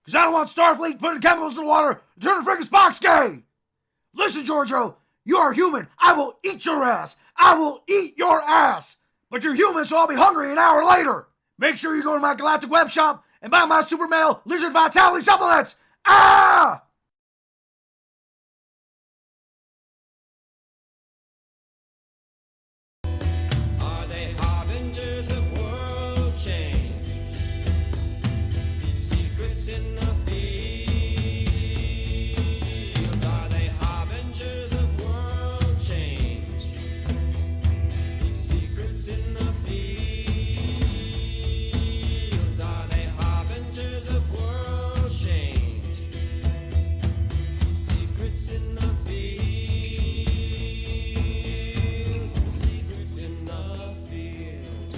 Because I don't want Starfleet putting chemicals in the water and turning friggin' Spock's gay! Listen, Giorgio, you are human. I will eat your ass. I will eat your ass. But you're human, so I'll be hungry an hour later. Make sure you go to my galactic web shop and buy my Super Male Lizard Vitality supplements. Ah! Are they harbingers of world change? These secrets in the fields. Are they harbingers of world change? These secrets in the fields. Are they harbingers of world change? These secrets in the fields. Secrets in the fields.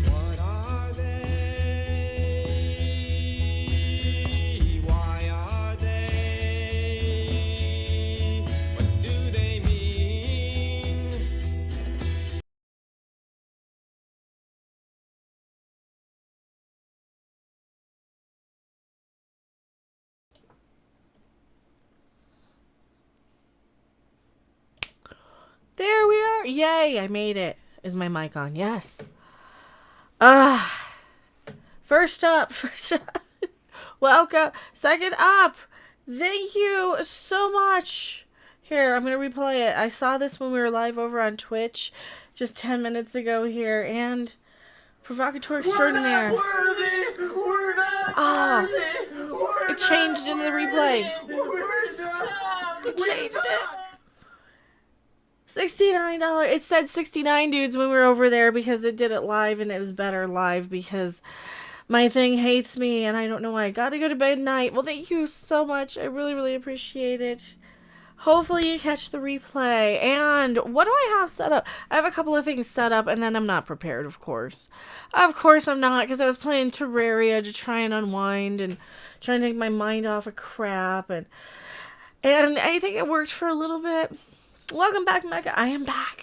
What are they? Why are they? What do they mean? There we are. Yay, I made it. Is my mic on? Yes. First up. Welcome. Second up. Thank you so much. Here, I'm going to replay it. I saw this when we were live over on Twitch just 10 minutes ago here, and Provocateur Extraordinaire. We're not It changed in the replay. It changed it. $69. It said 69 dudes when we were over there because it did it live, and it was better live because my thing hates me and I don't know why. I gotta go to bed at night. Well, thank you so much. I really, really appreciate it. Hopefully you catch the replay. And what do I have set up? I have a couple of things set up, and then I'm not prepared, of course. Of course I'm not, because I was playing Terraria to try and unwind and try and take my mind off of crap. And I think it worked for a little bit. Welcome back, Mecha. I am back.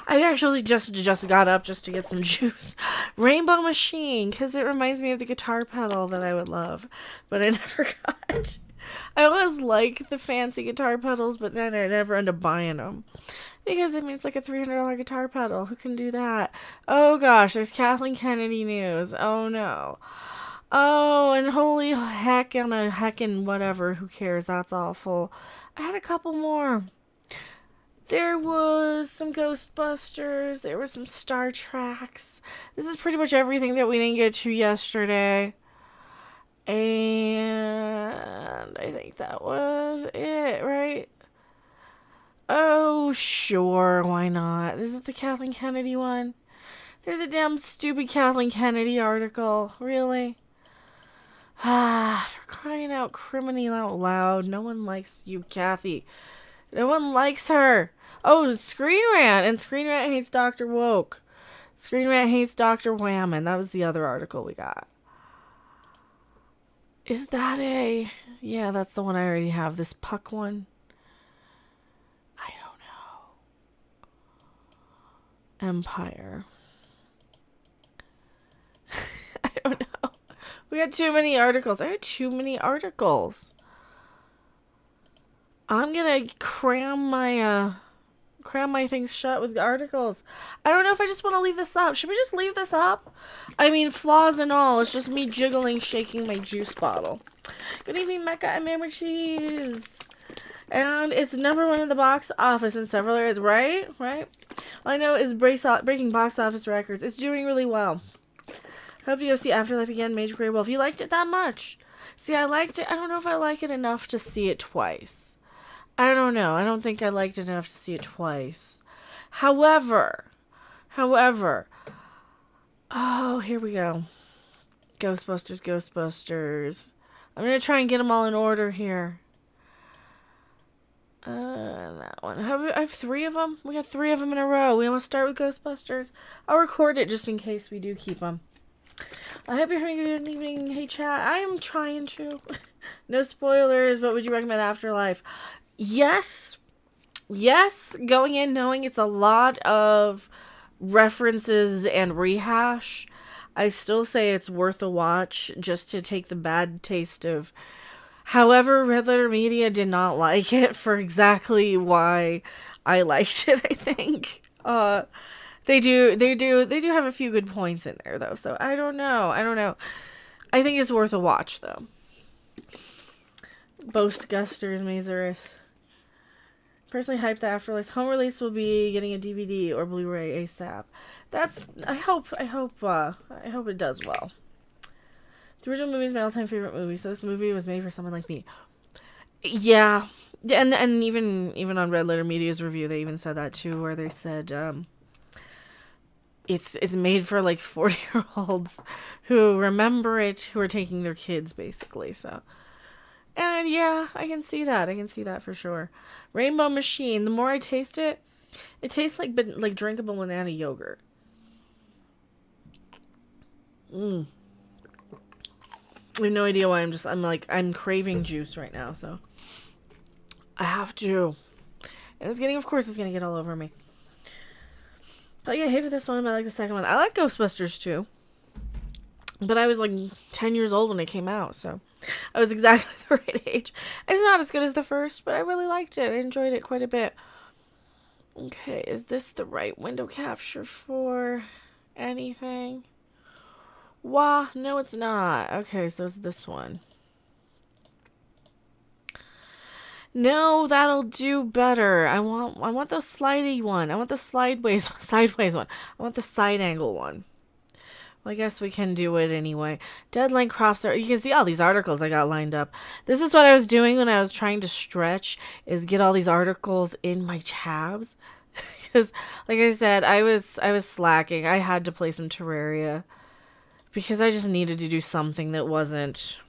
I actually just got up just to get some juice. Rainbow Machine, because it reminds me of the guitar pedal that I would love, but I never got. I always like the fancy guitar pedals, but then I never end up buying them. Because, I mean, it's like a $300 guitar pedal. Who can do that? Oh, gosh, there's Kathleen Kennedy news. Oh, no. Oh, and holy heck on a heckin' whatever. Who cares? That's awful. I had a couple more. There was some Ghostbusters. There was some Star Treks. This is pretty much everything that we didn't get to yesterday. And I think that was it, right? Oh, sure. Why not? Is it the Kathleen Kennedy one? There's a damn stupid Kathleen Kennedy article. Really? For crying out, criminal out loud. No one likes you, Kathy. No one likes her. Oh, Screen Rant. And Screen Rant hates Dr. Woke. Screen Rant hates Dr. Whammon. That was the other article we got. Is that a... Yeah, that's the one I already have. This Puck one. I don't know. Empire. I don't know. We got too many articles. I had too many articles. I'm gonna cram my things shut with articles. I don't know if I just want to leave this up. Should we just leave this up? I mean, flaws and all. It's just me jiggling, shaking my juice bottle. Good evening, Mecha and Mary Cheese. And it's #1 in the box office in several areas, right? All I know is breaking box office records. It's doing really well. Hope you go see Afterlife again, Major Grey Wolf. You liked it that much? See, I liked it. I don't know if I like it enough to see it twice. I don't know. I don't think I liked it enough to see it twice. However, oh, here we go. Ghostbusters. I'm going to try and get them all in order here. That one. I have 3 of them? We got 3 of them in a row. We want to start with Ghostbusters. I'll record it just in case we do keep them. I hope you're having a good evening. Hey, chat. I am trying to. No spoilers, but would you recommend Afterlife? Yes. Yes. Going in knowing it's a lot of references and rehash, I still say it's worth a watch just to take the bad taste of. However, Red Letter Media did not like it for exactly why I liked it, I think. They do have a few good points in there, though, so I don't know. I think it's worth a watch, though. Ghostbusters, Mazurus. Personally hyped the Afterlife home release will be getting a DVD or Blu-ray ASAP. I hope it does well. The original movie is my all-time favorite movie, so this movie was made for someone like me. Yeah, and even on Red Letter Media's review, they even said that too, where they said it's made for like 40-year-olds who remember it, who are taking their kids basically. So, and yeah, I can see that for sure. Rainbow Machine. The more I taste it, it tastes like drinkable banana yogurt. I have no idea why I'm craving juice right now, so I have to. And it's gonna get all over me. But yeah, I hated this one, but I like the second one. I like Ghostbusters too. But I was like 10 years old when it came out, so I was exactly the right age. It's not as good as the first, but I really liked it. I enjoyed it quite a bit. Okay, is this the right window capture for anything? Wah, no it's not. Okay, so it's this one. No, that'll do better. I want the slidey one. I want the sideways one. I want the side angle one. Well, I guess we can do it anyway. Deadline crops are... You can see all these articles I got lined up. This is what I was doing when I was trying to stretch, is get all these articles in my tabs. Because, like I said, I was slacking. I had to play some Terraria. Because I just needed to do something that wasn't...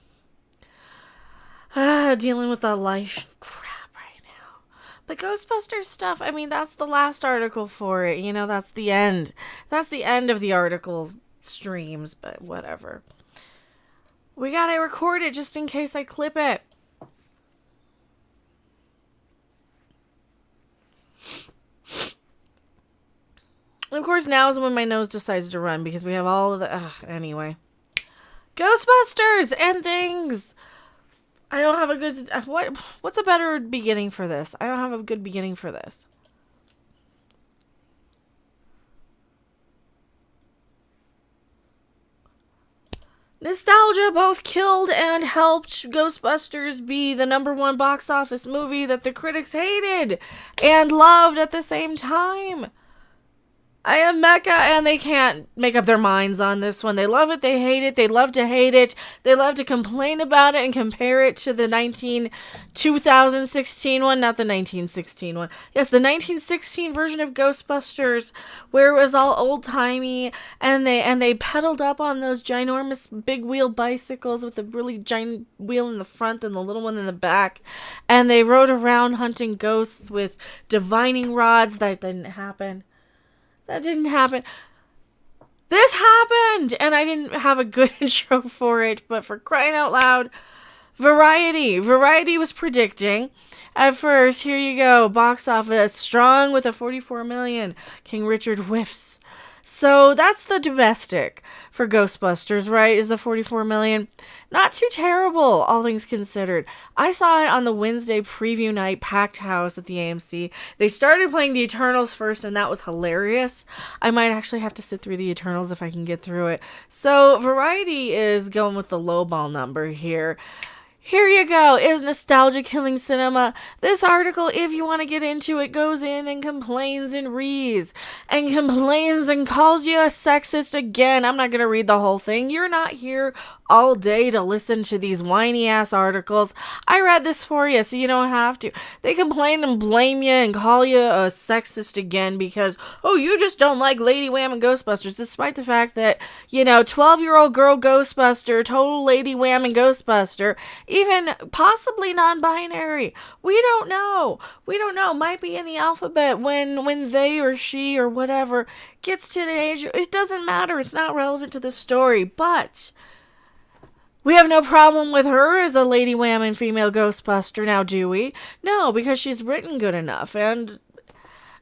dealing with the life crap right now. The Ghostbusters stuff, I mean, that's the last article for it. You know, that's the end. That's the end of the article streams, but whatever. We gotta record it just in case I clip it. And of course, now is when my nose decides to run because we have all of the... anyway. Ghostbusters and things! I don't have a good... What's a better beginning for this? I don't have a good beginning for this. Nostalgia both killed and helped Ghostbusters be the #1 box office movie that the critics hated and loved at the same time. I am Mecha, and they can't make up their minds on this one. They love it, they hate it, they love to hate it, they love to complain about it and compare it to the 2016 one, not the 1916 one. Yes, the 1916 version of Ghostbusters, where it was all old-timey, and they pedaled up on those ginormous big-wheel bicycles with the really giant wheel in the front and the little one in the back, and they rode around hunting ghosts with divining rods. That didn't happen. That didn't happen. This happened! And I didn't have a good intro for it, but for crying out loud, Variety was predicting. At first, here you go, box office strong with a 44 million. King Richard whiffs. So that's the domestic for Ghostbusters, right? Is the 44 million. Not too terrible, all things considered. I saw it on the Wednesday preview night, packed house at the AMC. They started playing the Eternals first, and that was hilarious. I might actually have to sit through the Eternals if I can get through it. So Variety is going with the lowball number here. Here you go. Is nostalgia killing cinema? This article, if you want to get into it, goes in and complains and reads and complains and calls you a sexist again. I'm not going to read the whole thing. You're not here all day to listen to these whiny ass articles. I read this for you, so you don't have to. They complain and blame you and call you a sexist again because, oh, you just don't like Lady Wham and Ghostbusters, despite the fact that, 12-year-old girl Ghostbuster, total Lady Wham and Ghostbuster, even possibly non-binary. We don't know. Might be in the alphabet when they or she or whatever gets to the age. It doesn't matter. It's not relevant to the story. But we have no problem with her as a lady wham and female Ghostbuster now, do we? No, because she's written good enough. And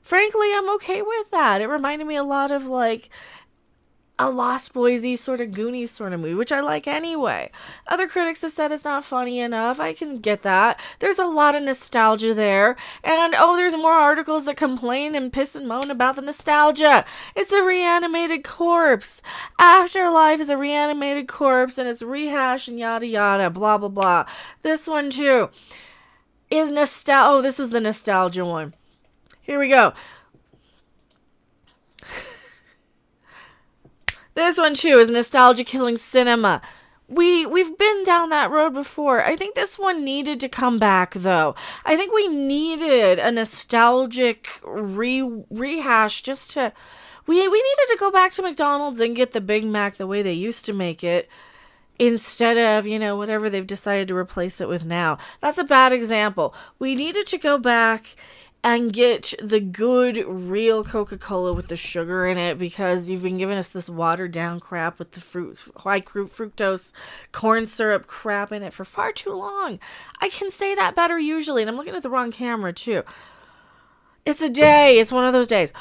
frankly, I'm okay with that. It reminded me a lot of like a Lost Boys-y sort of Goonies sort of movie, which I like anyway. Other critics have said it's not funny enough. I can get that. There's a lot of nostalgia there. And, there's more articles that complain and piss and moan about the nostalgia. It's a reanimated corpse. Afterlife is a reanimated corpse, and it's rehash and yada yada, blah, blah, blah. This one, too, is nostalgia. Oh, this is the nostalgia one. Here we go. This one, too, is nostalgia killing cinema. We've been down that road before. I think this one needed to come back, though. I think we needed a nostalgic rehash just to... We needed to go back to McDonald's and get the Big Mac the way they used to make it, instead of, whatever they've decided to replace it with now. That's a bad example. We needed to go back and get the good, real Coca-Cola with the sugar in it, because you've been giving us this watered-down crap with the high fructose corn syrup crap in it for far too long. I can say that better usually, and I'm looking at the wrong camera, too. It's a day. It's one of those days.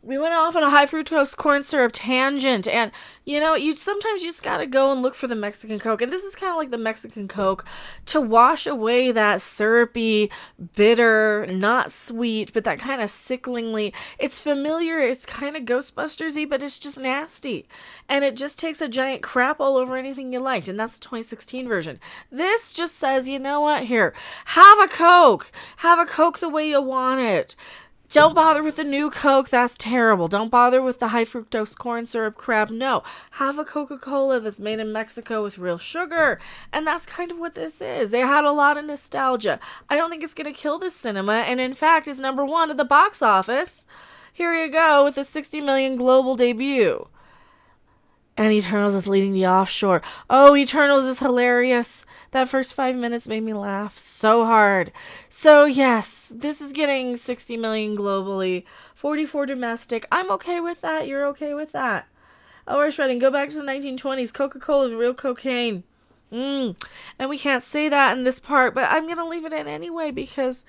We went off on a high fructose corn syrup tangent, and you sometimes you just gotta go and look for the Mexican Coke, and this is kind of like the Mexican Coke to wash away that syrupy, bitter, not sweet, but that kind of sicklingly. It's familiar. It's kind of Ghostbusters-y, but it's just nasty, and it just takes a giant crap all over anything you liked, and that's the 2016 version. This just says, you know what? Here, have a Coke the way you want it. Don't bother with the new Coke. That's terrible. Don't bother with the high fructose corn syrup crap. No. Have a Coca-Cola that's made in Mexico with real sugar. And that's kind of what this is. They had a lot of nostalgia. I don't think it's going to kill the cinema. And in fact, it's number 1 at the box office. Here you go with the 60 million global debut. And Eternals is leading the offshore. Oh, Eternals is hilarious. That first 5 minutes made me laugh so hard. So yes, this is getting 60 million globally, 44 domestic. I'm okay with that. You're okay with that. Oh, we're shredding. Go back to the 1920s. Coca-Cola is real cocaine. And we can't say that in this part, but I'm going to leave it in anyway because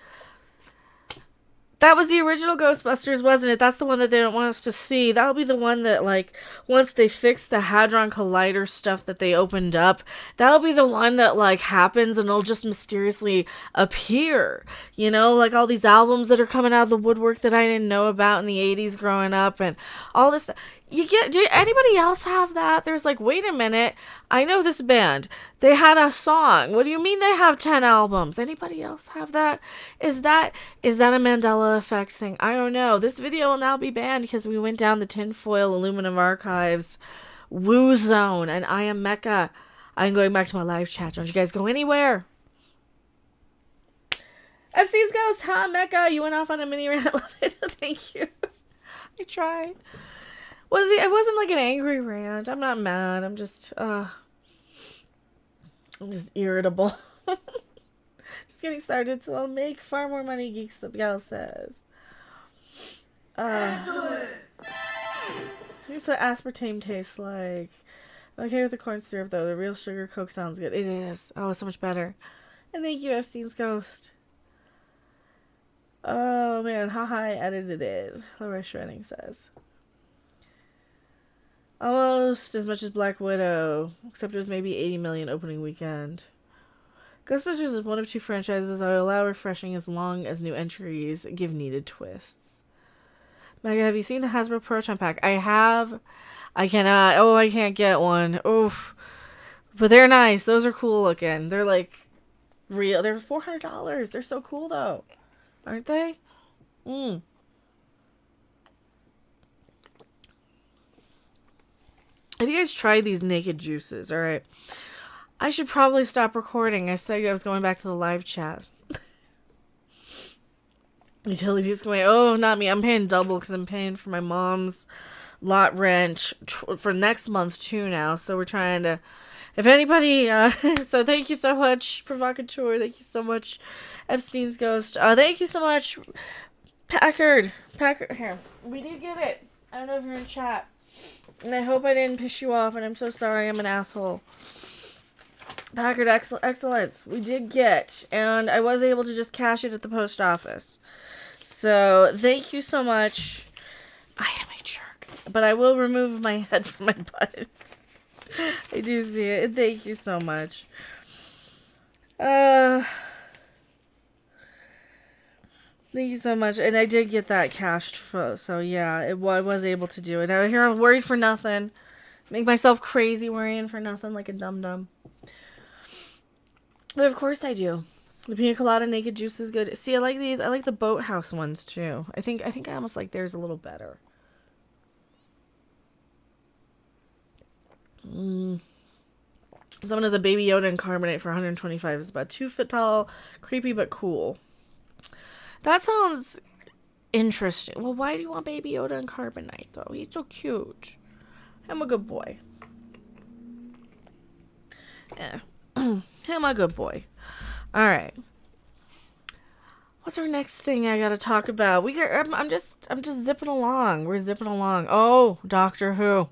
that was the original Ghostbusters, wasn't it? That's the one that they don't want us to see. That'll be the one that, like, once they fix the Hadron Collider stuff that they opened up, that'll be the one that, like, happens and it'll just mysteriously appear. Like all these albums that are coming out of the woodwork that I didn't know about in the 80s growing up and all this stuff. Do anybody else have that? There's like, wait a minute, I know this band. They had a song. What do you mean they have 10 albums? Anybody else have that? Is that a Mandela effect thing? I don't know. This video will now be banned because we went down the tinfoil aluminum archives woo zone, and I am Mecha. I'm going back to my live chat. Don't you guys go anywhere. FC's Ghost, huh, Mecha? You went off on a mini rant. Love it. Thank you. I tried. It wasn't like an angry rant. I'm not mad. I'm just irritable. Just getting started, so I'll make far more money, Geeks, the gal says. Excellent! Here's what aspartame tastes like. I'm okay with the corn syrup, though. The real sugar Coke sounds good. It is. Oh, it's so much better. And thank you, Epstein's Ghost. Oh, man. Haha, I edited it. Laura Shredding says. Almost as much as Black Widow, except it was maybe 80 million opening weekend. Ghostbusters is one of 2 franchises I allow refreshing as long as new entries give needed twists. Mega, have you seen the Hasbro Proton Pack? I have. I cannot. Oh, I can't get one. Oof. But they're nice. Those are cool looking. They're like real. They're $400. They're so cool though. Aren't they? Have you guys tried these naked juices? All right. I should probably stop recording. I said I was going back to the live chat. Utilities going, oh, not me. I'm paying double because I'm paying for my mom's lot rent for next month too now. So we're trying to, If anybody, so thank you so much, Provocateur. Thank you so much, Epstein's Ghost. Thank you so much, Packard. Here, we did get it. I don't know if you're in chat. And I hope I didn't piss you off, and I'm so sorry I'm an asshole. Packard Excellence, we did get, and I was able to just cash it at the post office. So, thank you so much. I am a jerk, but I will remove my head from my butt. I do see it. Thank you so much. Thank you so much. And I did get that cashed, so yeah, I was able to do it. Out here I'm worried for nothing. Make myself crazy worrying for nothing like a dum-dum. But of course I do. The pina colada naked juice is good. See, I like these. I like the boathouse ones too. I think I almost like theirs a little better. Someone has a Baby Yoda and carbonate for 125. It's about 2 foot tall, creepy but cool. That sounds interesting. Well, why do you want Baby Yoda and carbonate though? He's so cute. I'm a good boy. Yeah. I'm a good boy. Alright. What's our next thing I gotta talk about? I'm just zipping along. We're zipping along. Oh, Doctor Who.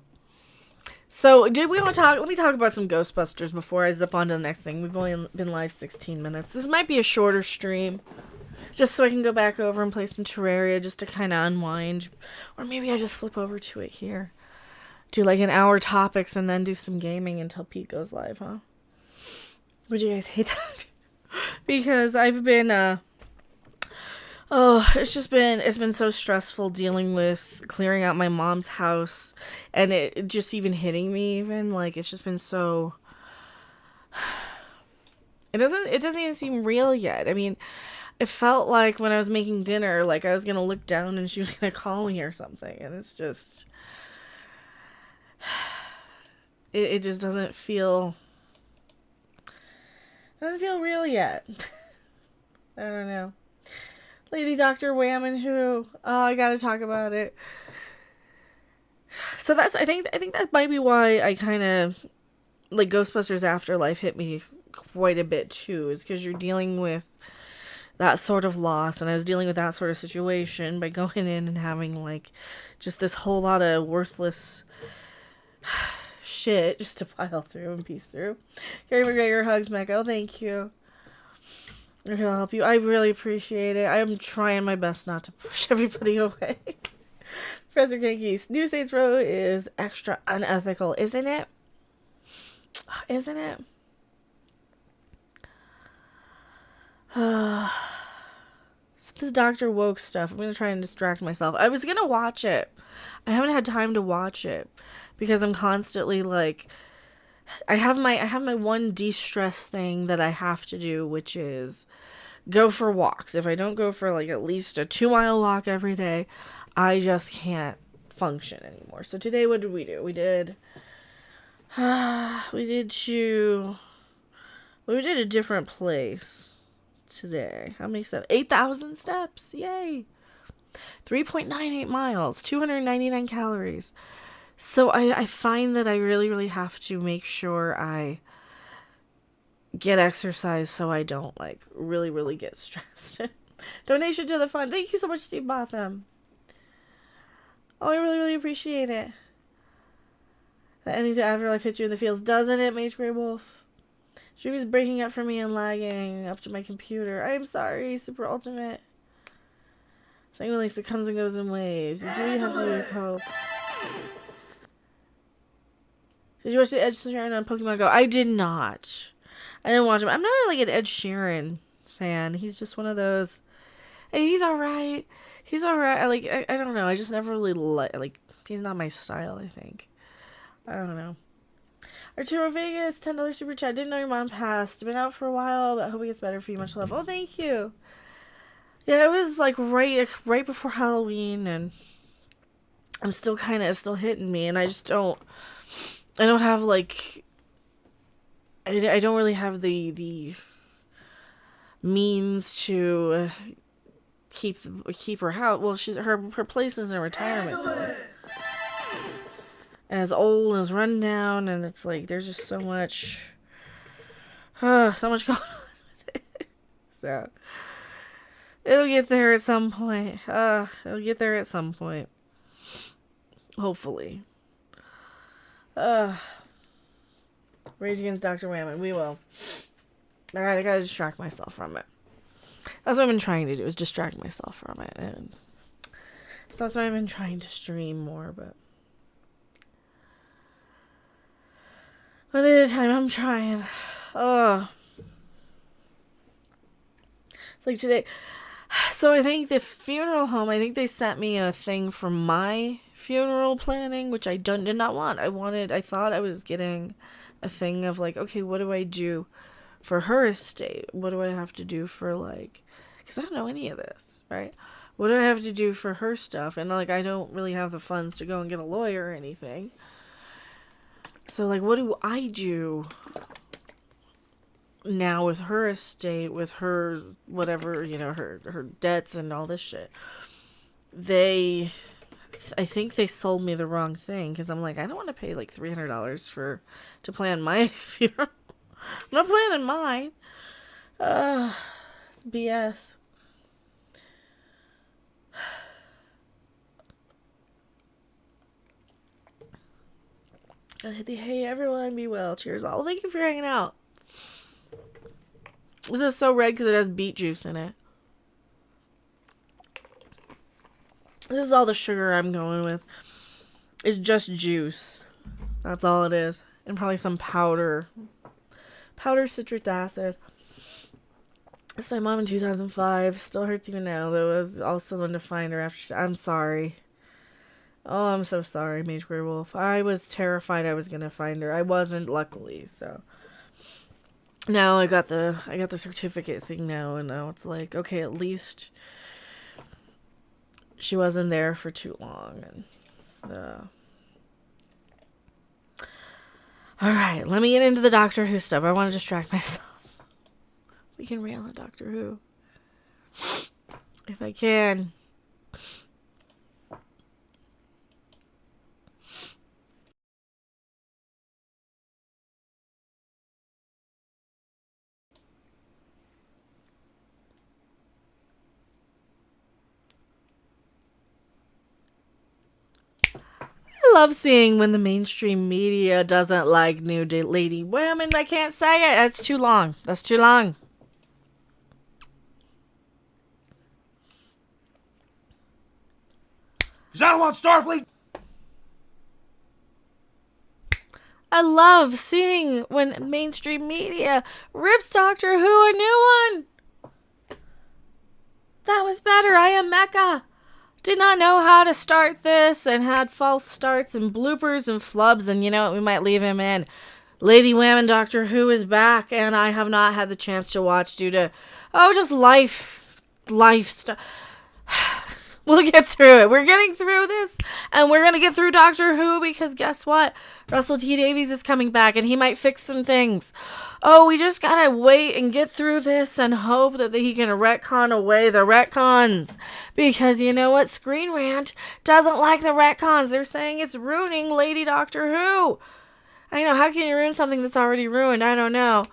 So, let me talk about some Ghostbusters before I zip on to the next thing. We've only been live 16 minutes. This might be a shorter stream. Just so I can go back over and play some Terraria just to kind of unwind. Or maybe I just flip over to it here. Do like an hour topics and then do some gaming until Pete goes live, huh? Would you guys hate that? Because I've been, it's been so stressful dealing with clearing out my mom's house. And it just even hitting me even, like, it's just been so... It doesn't even seem real yet. I mean, it felt like when I was making dinner, like I was going to look down and she was going to call me or something. And it's just... It just doesn't feel real yet. I don't know. Lady Dr. Wham and Who. Oh, I gotta talk about it. So I think that might be why I kind of like Ghostbusters Afterlife hit me quite a bit too. Is because you're dealing with that sort of loss, and I was dealing with that sort of situation by going in and having like just this whole lot of worthless shit just to pile through and piece through. Gary McGregor hugs Mecha. Oh, thank you. I'm gonna help you. I really appreciate it. I am trying my best not to push everybody away. Professor Genki's New Saints Row is extra unethical, isn't it? Isn't it? This Dr. Woke stuff. I'm gonna try and distract myself. I was gonna watch it. I haven't had time to watch it because I'm constantly like, I have my one de-stress thing that I have to do, which is go for walks. If I don't go for like at least a 2-mile walk every day, I just can't function anymore. So today, what did we do? We did a different place today. How many steps? 8,000 steps. Yay. 3.98 miles, 299 calories. So I find that I really, really have to make sure I get exercise so I don't, like, really, really get stressed. Donation to the fund. Thank you so much, Steve Botham. Oh, I really, really appreciate it. The ending to Afterlife hits you in the feels, doesn't it, Mage Grey Wolf? Stream is breaking up for me and lagging up to my computer. I'm sorry, Super Ultimate. Saying links, it comes and goes in waves. You do have to cope. Did you watch the Ed Sheeran on Pokemon Go? I did not. I didn't watch him. I'm not like an Ed Sheeran fan. He's just one of those. Hey, he's alright. He's alright. I don't know. I just never really like. He's not my style, I think. I don't know. Arturo Vegas, $10 super chat. Didn't know your mom passed. Been out for a while, but I hope it gets better for you. Much love. Oh, thank you. Yeah, it was like right before Halloween, and I'm still hitting me, and I don't have like, I don't really have the means to keep her house. Well, her place is in a retirement home. and it's old and it's run down, and it's like there's just so much so much going on with it. So it'll get there at some point. It'll get there at some point. Hopefully. Rage Against Dr. Whammon. We will. Alright, I gotta distract myself from it. That's what I've been trying to do, is distract myself from it. And so that's why I've been trying to stream more, but one at a time, I'm trying. It's like today. So I think the funeral home, I think they sent me a thing for my funeral planning, which I did not want. I thought I was getting a thing of like, okay, what do I do for her estate? What do I have to do for like, because I don't know any of this, right? What do I have to do for her stuff? And like, I don't really have the funds to go and get a lawyer or anything. So like, what do I do now with her estate, with her whatever, you know, her debts and all this shit? I think they sold me the wrong thing, because I'm like, I don't want to pay like $300 to plan my funeral. I'm not planning mine. It's BS. Hey everyone, be well. Cheers all. Thank you for hanging out. This is so red because it has beet juice in it. This is all the sugar I'm going with. It's just juice. That's all it is. And probably some powder. Powder citric acid. It's my mom in 2005. Still hurts even now, though. It was also fun to find her after. I'm sorry. Oh, I'm so sorry, Mage Werewolf. I was terrified I was gonna find her. I wasn't, luckily, so. Now I got the certificate thing now, and now it's like, okay, at least she wasn't there for too long. And alright, let me get into the Doctor Who stuff. I want to distract myself. We can rail on Doctor Who. If I can. I love seeing when the mainstream media doesn't like new Lady Women. I can't say it. That's too long. That's too long. Because I don't want Starfleet. I love seeing when mainstream media rips Doctor Who a new one. That was better. I am Mecha. Did not know how to start this and had false starts and bloopers and flubs, and you know what, we might leave him in. Lady Whammon Doctor Who is back, and I have not had the chance to watch due to, just life stuff. We'll get through it. We're getting through this, and we're going to get through Doctor Who, because guess what? Russell T Davies is coming back, and he might fix some things. Oh, we just got to wait and get through this and hope that he can retcon away the retcons. Because you know what? Screen Rant doesn't like the retcons. They're saying it's ruining Lady Doctor Who. I know, how can you ruin something that's already ruined? I don't know.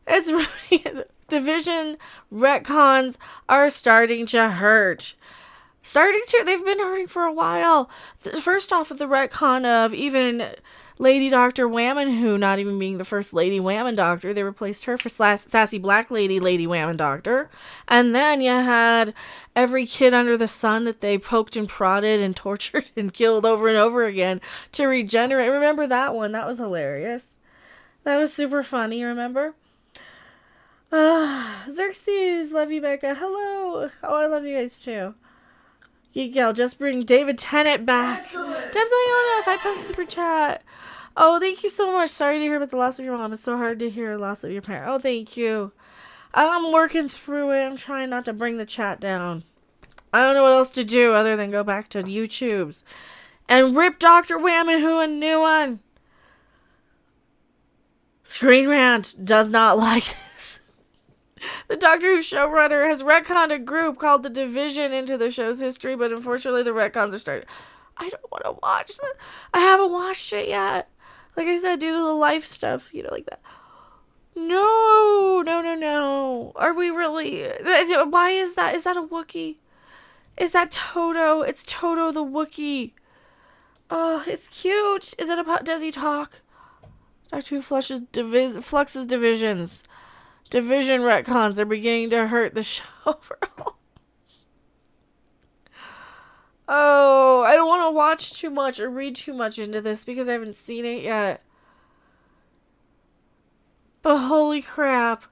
It's ruining. Division retcons are starting to hurt. They've been hurting for a while. First off, with the retcon of even Lady Dr. Whammon Who not even being the first Lady Whammon Doctor, they replaced her for Sassy Black Lady Whammon Doctor. And then you had every kid under the sun that they poked and prodded and tortured and killed over and over again to regenerate. Remember that one? That was hilarious. That was super funny, remember? Xerxes, love you, Becca. Hello. Oh, I love you guys too. Geek Gal, just bring David Tennant back. Debs Iona, 5 pound super chat. Oh, thank you so much. Sorry to hear about the loss of your mom. It's so hard to hear the loss of your parent. Oh, thank you. I'm working through it. I'm trying not to bring the chat down. I don't know what else to do other than go back to YouTube's and rip Dr. Whammon Who a new one. Screen Rant does not like this. The Doctor Who showrunner has retconned a group called The Division into the show's history, but unfortunately the retcons are starting. I don't want to watch that. I haven't watched it yet. Like I said, do the life stuff, like that. No. Are we really? Why is that? Is that a Wookiee? Is that Toto? It's Toto the Wookiee. Oh, it's cute. Is it about? Does he talk? Doctor Who flushes Flux's divisions. Division retcons are beginning to hurt the show overall. Oh, I don't want to watch too much or read too much into this because I haven't seen it yet. But holy crap.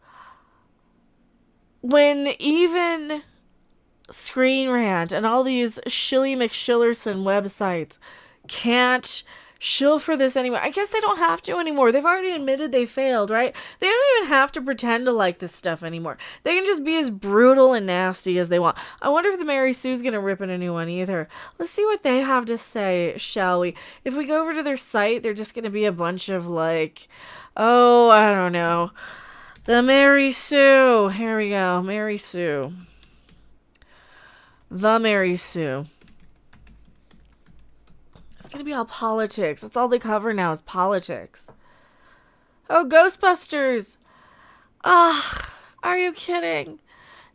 When even Screen Rant and all these Shilly McShillerson websites can't shill for this anymore. I guess they don't have to anymore. They've already admitted they failed, right? They don't even have to pretend to like this stuff anymore. They can just be as brutal and nasty as they want. I wonder if the Mary Sue's gonna rip in a new one either. Let's see what they have to say, shall we? If we go over to their site, they're just gonna be a bunch of I don't know. The Mary Sue. Here we go. Mary Sue. The Mary Sue. It's going to be all politics. That's all they cover now is politics. Oh, Ghostbusters. Are you kidding?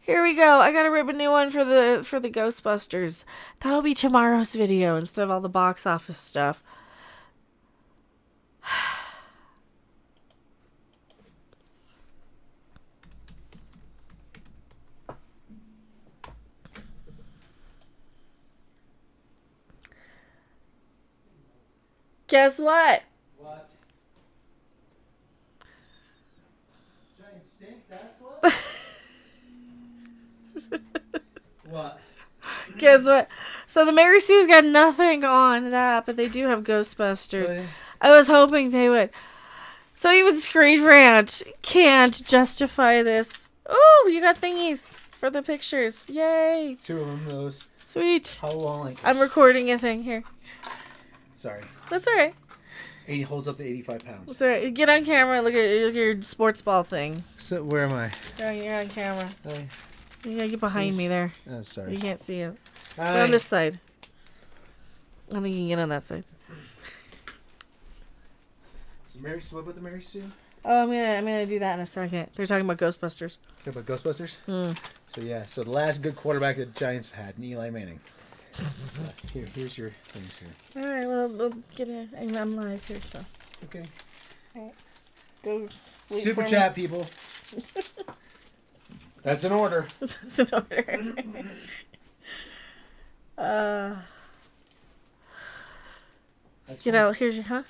Here we go. I got to rip a new one for the Ghostbusters. That'll be tomorrow's video instead of all the box office stuff. Guess what? What? Giant stink, that's what? What? Guess what? So the Mary Sue's got nothing on that, but they do have Ghostbusters. Really? I was hoping they would. So even Screen Rant can't justify this. Oh, you got thingies for the pictures. Yay. 2 of them, those. Sweet. How long? I'm recording a thing here. Sorry. That's all right. 80 holds up to 85 pounds. That's all right. Get on camera. Look at your sports ball thing. So where am I? You're on camera. Hi. You gotta get behind me there. Oh, sorry. You can't see it. Hi. Get on this side. I think you can get on that side. So Mary Sue, what about the Mary Sue? Oh, I'm gonna do that in a second. They're talking about Ghostbusters. Talk about Ghostbusters? Mm. So the last good quarterback the Giants had, Eli Manning. So here's your things here. All right, well, we'll get it. I'm live here, so. Okay. All right. Go. wait Super for chat, people. That's an order. me. That's an order. Let's get out. Here's your, huh?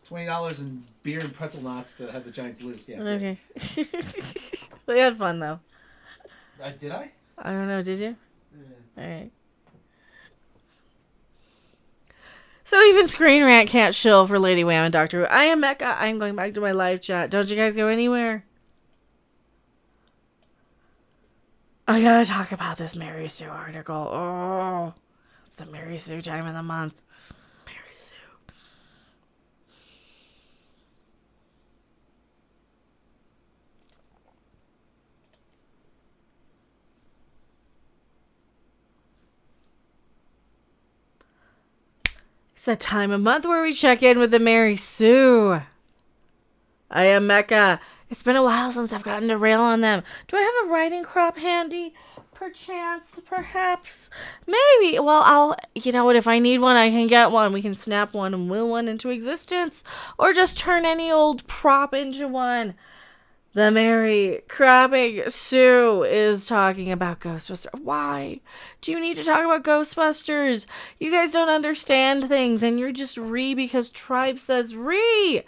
$20 in beer and pretzel knots to have the Giants lose. Yeah. Okay. We had fun, though. Did I? I don't know, did you? Yeah. All right. So even Screen Rant can't shill for Lady Wham and Doctor Who. I am Mecha. I am going back to my live chat. Don't you guys go anywhere. I gotta talk about this Mary Sue article. Oh, it's the Mary Sue time of the month. Mary Sue. It's that time of month where we check in with the Mary Sue. I am Mecha. It's been a while since I've gotten to rail on them. Do I have a writing crop handy? Perchance, perhaps, maybe. Well, you know what? If I need one, I can get one. We can snap one and will one into existence. Or just turn any old prop into one. The Mary Cropping Sue is talking about Ghostbusters. Why do you need to talk about Ghostbusters? You guys don't understand things, and you're just because Tribe says Really?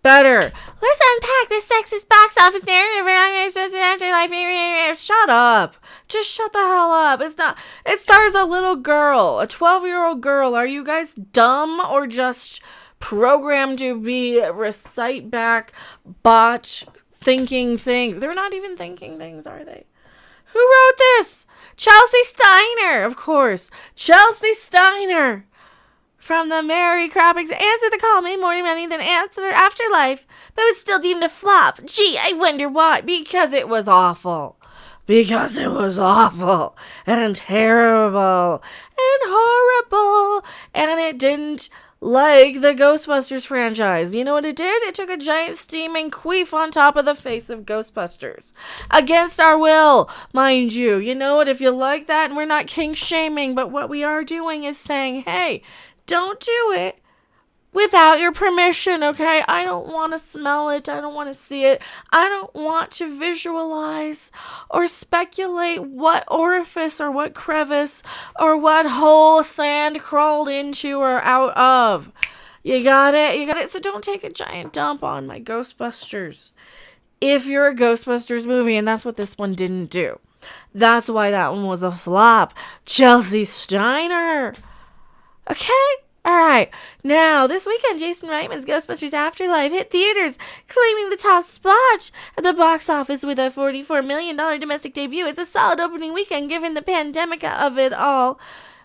Better. Let's unpack this sexist box office narrative around afterlife. Shut up. Just shut the hell up. It's not. It stars a little girl, a 12-year-old girl. Are you guys dumb or just programmed to recite back bot thinking things? They're not even thinking things, are they? Who wrote this? Chelsea Steiner, of course. Chelsea Steiner. From the Mary Croppings, answered the call made more money than answered Afterlife, but was still deemed a flop. Gee, I wonder why. Because it was awful. because it was awful and terrible and horrible, and it didn't like the Ghostbusters franchise. You know what it did? It took a giant steaming queef on top of the face of Ghostbusters. Against our will, mind you. You know what? If you like that, and we're not kink shaming, but what we are doing is saying, hey, don't do it without your permission, okay? I don't want to smell it. I don't want to see it. I don't want to visualize or speculate what orifice or what crevice or what hole sand crawled into or out of. You got it? You got it? So don't take a giant dump on my Ghostbusters if you're a Ghostbusters movie, and that's what this one didn't do. That's why that one was a flop. Chelsea Steiner. Okay? Alright, now, this weekend, Jason Reitman's Ghostbusters Afterlife hit theaters, claiming the top spot at the box office with a $44 million domestic debut. It's a solid opening weekend, given the pandemic of it all.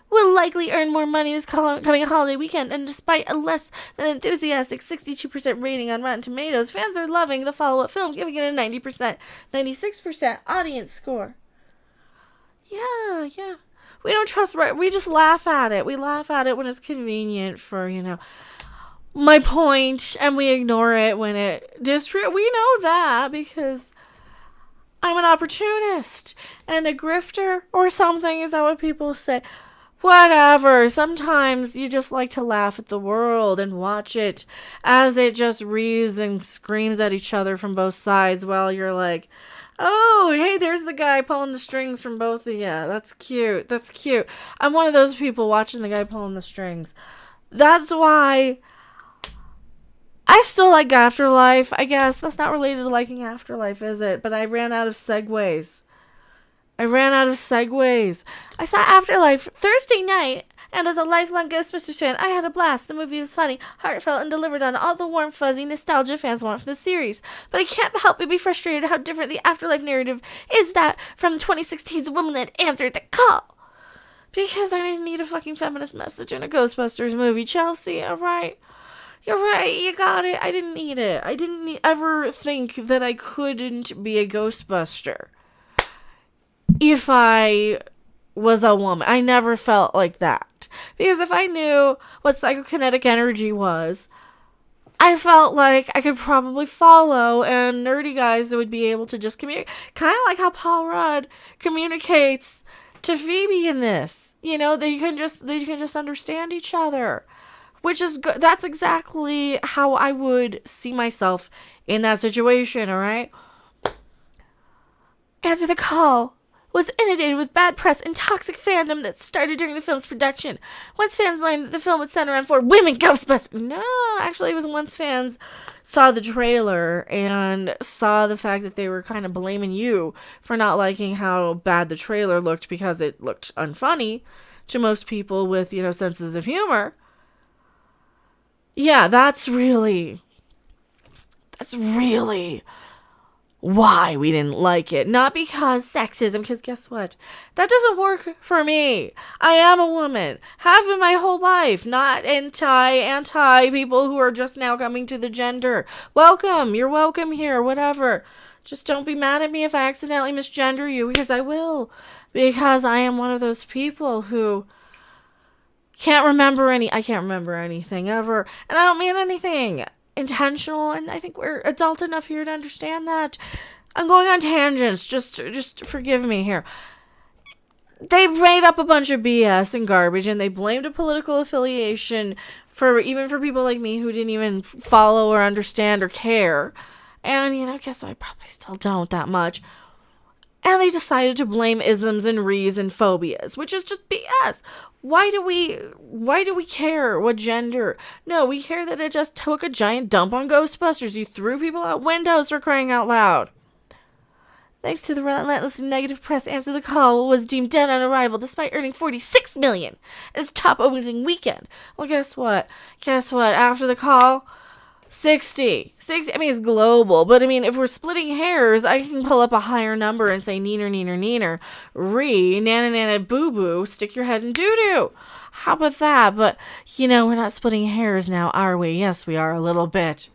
Will likely earn more money this coming holiday weekend, and despite a less than enthusiastic 62% rating on Rotten Tomatoes, fans are loving the follow-up film, giving it a 96% audience score. Yeah. We don't trust, right? We just laugh at it. We laugh at it when it's convenient for, my point, and we ignore it when it we know that because I'm an opportunist and a grifter or something. Is that what people say? Whatever. Sometimes you just like to laugh at the world and watch it as it just reads and screams at each other from both sides while you're like, oh, hey, there's the guy pulling the strings from both of you. That's cute. I'm one of those people watching the guy pulling the strings. That's why I still like Afterlife, I guess. That's not related to liking Afterlife, is it? But I ran out of segues. I saw Afterlife Thursday night, and as a lifelong Ghostbusters fan, I had a blast. The movie was funny, heartfelt, and delivered on all the warm, fuzzy nostalgia fans want for the series. But I can't help but be frustrated how different the Afterlife narrative is that from 2016's woman that answered the call. Because I didn't need a fucking feminist message in a Ghostbusters movie, Chelsea, alright? You're right, you got it. I didn't need it. I didn't ever think that I couldn't be a Ghostbuster if I was a woman. I never felt like that. Because if I knew what psychokinetic energy was, I felt like I could probably follow, and nerdy guys would be able to just communicate. Kind of like how Paul Rudd communicates to Phoebe in this. They can just understand each other. Which is good. That's exactly how I would see myself in that situation, alright? Answer the Call was inundated with bad press and toxic fandom that started during the film's production. Once fans learned that the film would center on 4 women Ghostbusters. No, actually it was once fans saw the trailer and saw the fact that they were kind of blaming you for not liking how bad the trailer looked because it looked unfunny to most people with, senses of humor. Yeah, that's really why we didn't like it. Not because sexism, because guess what? That doesn't work for me. I am a woman. Have been my whole life. Not anti people who are just now coming to the gender. Welcome. You're welcome here. Whatever. Just don't be mad at me if I accidentally misgender you, because I will. Because I am one of those people who I can't remember anything ever. And I don't mean anything intentional, and I think we're adult enough here to understand that. I'm going on tangents, just forgive me here. They made up a bunch of BS and garbage, and they blamed a political affiliation for people like me who didn't even follow or understand or care. And, guess what? I probably still don't that much. And they decided to blame isms and rees and phobias, which is just BS. Why do we care what gender? No, we care that it just took a giant dump on Ghostbusters. You threw people out windows, for crying out loud. Thanks to the relentless negative press, Answer the Call was deemed dead on arrival despite earning $46 million in its top opening weekend. Well, guess what? After the Call, 60. I mean, it's global, but I mean, if we're splitting hairs, I can pull up a higher number and say neener, nana, boo-boo, stick your head in doo-doo. How about that? But, we're not splitting hairs now, are we? Yes, we are a little bit.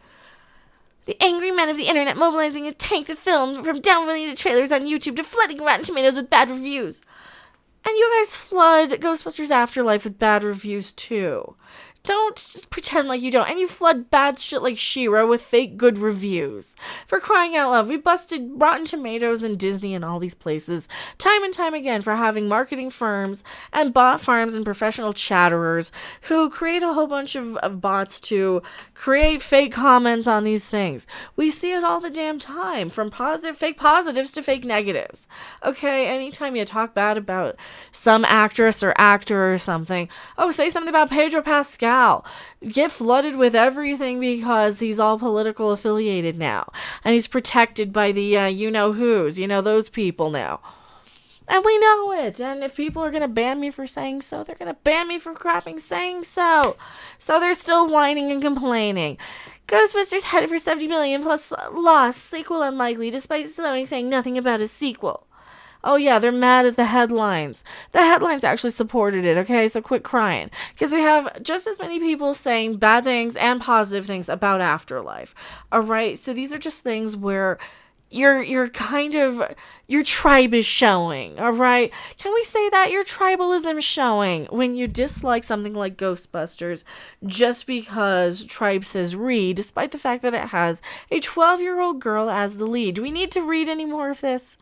The angry men of the internet mobilizing a tank the film from downloading the trailers on YouTube to flooding Rotten Tomatoes with bad reviews. And you guys flood Ghostbusters Afterlife with bad reviews too. Don't pretend like you don't. And you flood bad shit like She-Ra with fake good reviews. For crying out loud, we busted Rotten Tomatoes and Disney and all these places time and time again for having marketing firms and bot farms and professional chatterers who create a whole bunch of bots to create fake comments on these things. We see it all the damn time, from fake positives to fake negatives. Okay, anytime you talk bad about some actress or actor or something, say something about Pedro Pascal. Get flooded with everything because he's all political affiliated now. And he's protected by the you-know-whos, those people now. And we know it. And if people are going to ban me for saying so, they're going to ban me for crapping saying so. So they're still whining and complaining. Ghostbusters headed for $70 million plus loss, sequel unlikely, despite Sony saying nothing about a sequel. Oh yeah, they're mad at the headlines. The headlines actually supported it, okay? So quit crying. Because we have just as many people saying bad things and positive things about Afterlife. Alright? So these are just things where your tribe is showing, alright? Can we say that? Your tribalism showing when you dislike something like Ghostbusters just because tribe says read, despite the fact that it has a 12-year-old girl as the lead. Do we need to read any more of this?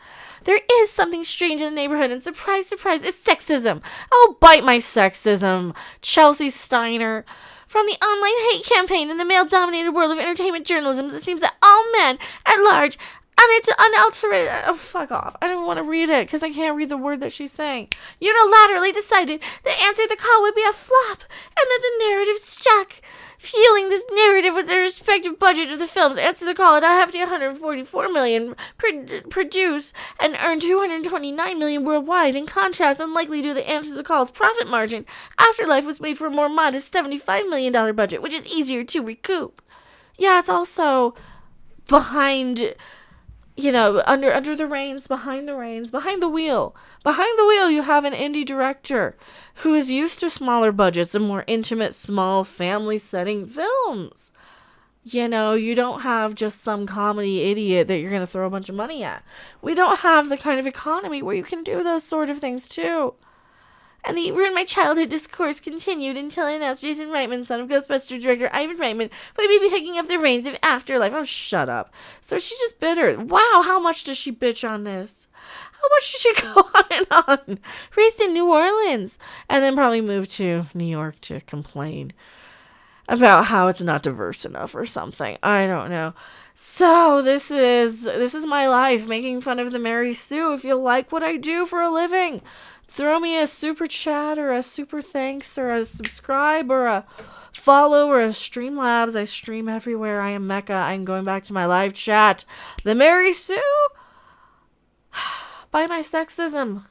There is something strange in the neighborhood, and surprise, surprise, it's sexism. Oh, bite my sexism, Chelsea Steiner. From the online hate campaign in the male-dominated world of entertainment journalism, it seems that all men at large unalterated. Oh, fuck off. I don't want to read it because I can't read the word that she's saying. Unilaterally decided that Answer the Call would be a flop and that the narrative stuck. Fueling this narrative was the respective budget of the films. Answer the Call had a hefty $144 million produced and earned $229 million worldwide. In contrast, unlikely due to Answer the Call's profit margin, Afterlife was made for a more modest $75 million budget, which is easier to recoup. Yeah, it's also behind, under the reins, behind the wheel. Behind the wheel, you have an indie director who is used to smaller budgets and more intimate, small, family-setting films. You don't have just some comedy idiot that you're going to throw a bunch of money at. We don't have the kind of economy where you can do those sort of things, too. And the Ruin My Childhood discourse continued until I announced Jason Reitman, son of Ghostbuster director Ivan Reitman, would be picking up the reins of Afterlife. Oh, shut up. So she's just bitter. Wow, how much does she bitch on this? How much does she go on and on? Raised in New Orleans. And then probably moved to New York to complain about how it's not diverse enough or something. I don't know. So this is my life, making fun of the Mary Sue. If you like what I do for a living, throw me a super chat or a super thanks or a subscribe or a follow or a Streamlabs. I stream everywhere. I am Mecha. I'm going back to my live chat. The Mary Sue? By my sexism.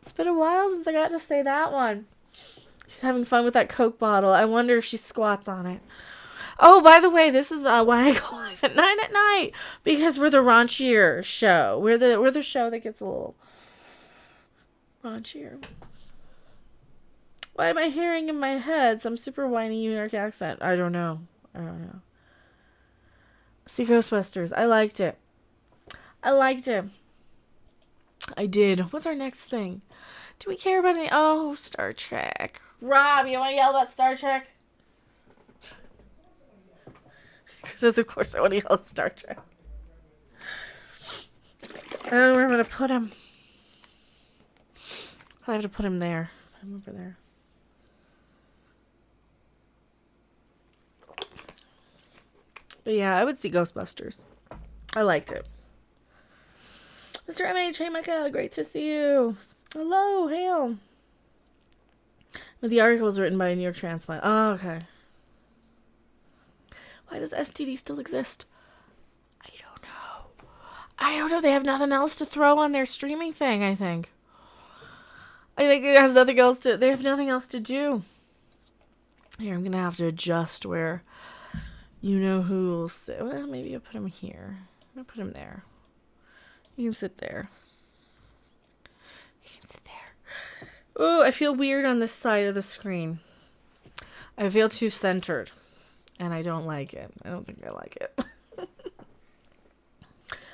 It's been a while since I got to say that one. She's having fun with that Coke bottle. I wonder if she squats on it. Oh, by the way, this is why I go live at 9 at night. Because we're the raunchier show. We're the show that gets a little raunchier. Why am I hearing in my head some super whiny New York accent? I don't know. See Ghostbusters. I liked it. I did. What's our next thing? Do we care about any... Oh, Star Trek. Rob, you want to yell about Star Trek? Because of course I want to yell at Star Trek. I don't know where I'm going to put him. I have to put him there. Put him over there. But yeah, I would see Ghostbusters. I liked it. Mr. MH, hey Mecha, great to see you. Hello, hail. But the article was written by a New York transplant. Oh, okay. Why does STD still exist? I don't know. They have nothing else to throw on their streaming thing, I think. I think it has nothing else to... They have nothing else to do. Here, I'm going to have to adjust where... You know who will sit. Well, maybe I'll put him here. I'm going to put him there. You can sit there. Ooh, I feel weird on this side of the screen. I feel too centered, and I don't like it. I don't think I like it.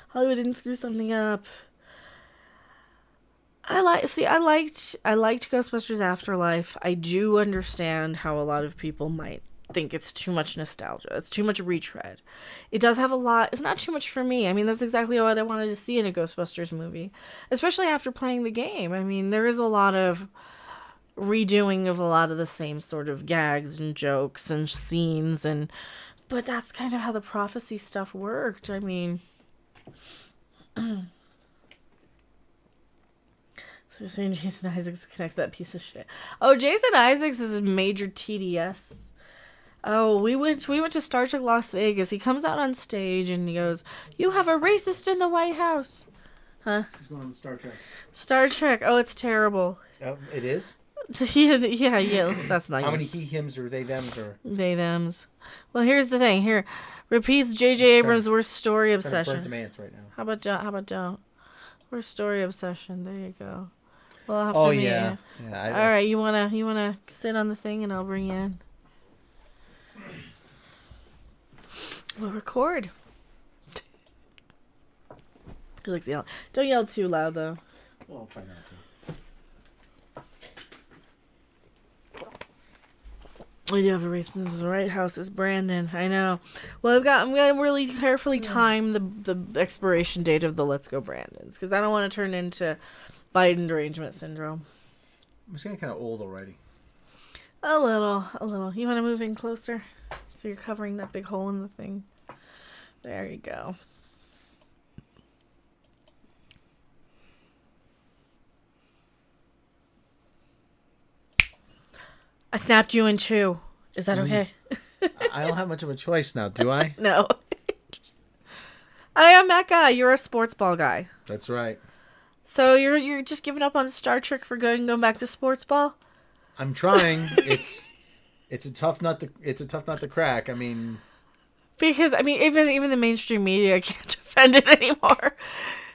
Hollywood didn't screw something up. I liked Ghostbusters Afterlife. I do understand how a lot of people might think it's too much nostalgia. It's too much retread. It does have a lot. It's not too much for me. I mean, that's exactly what I wanted to see in a Ghostbusters movie, especially after playing the game. I mean, there is a lot of redoing of a lot of the same sort of gags and jokes and scenes, but that's kind of how the prophecy stuff worked. I mean, so saying Jason Isaacs connect that piece of shit. Oh, Jason Isaacs is a major TDS. Oh, we went to Star Trek Las Vegas. He comes out on stage and he goes, "You have a racist in the White House." Huh? He's going on Star Trek. Star Trek. Oh, it's terrible. It is? Yeah, that's not How many he, hims, or they, thems, or... They, thems. Well, here's the thing. Here, repeats J.J. Abrams' worst story obsession. Burn some ants right now. How about don't? Worst story obsession. There you go. Well, I'll have Oh, to meet yeah. you. Yeah. All right, you wanna sit on the thing and I'll bring you in. We'll record. He likes yelling. Don't yell too loud though. Well, I'll try not to. We do have a race in the right house. Is Brandon? I know. Well, I'm gonna really carefully time the expiration date of the Let's Go Brandons because I don't want to turn into Biden derangement syndrome. I'm just getting kind of old already. A little. You want to move in closer so you're covering that big hole in the thing. There you go. I snapped you in two. Is that okay? I don't have much of a choice now, do I? No. I am Mecha. You're a sports ball guy. That's right. So you're just giving up on Star Trek for going back to sports ball? I'm trying. It's a tough nut to crack. I mean, because even the mainstream media can't defend it anymore.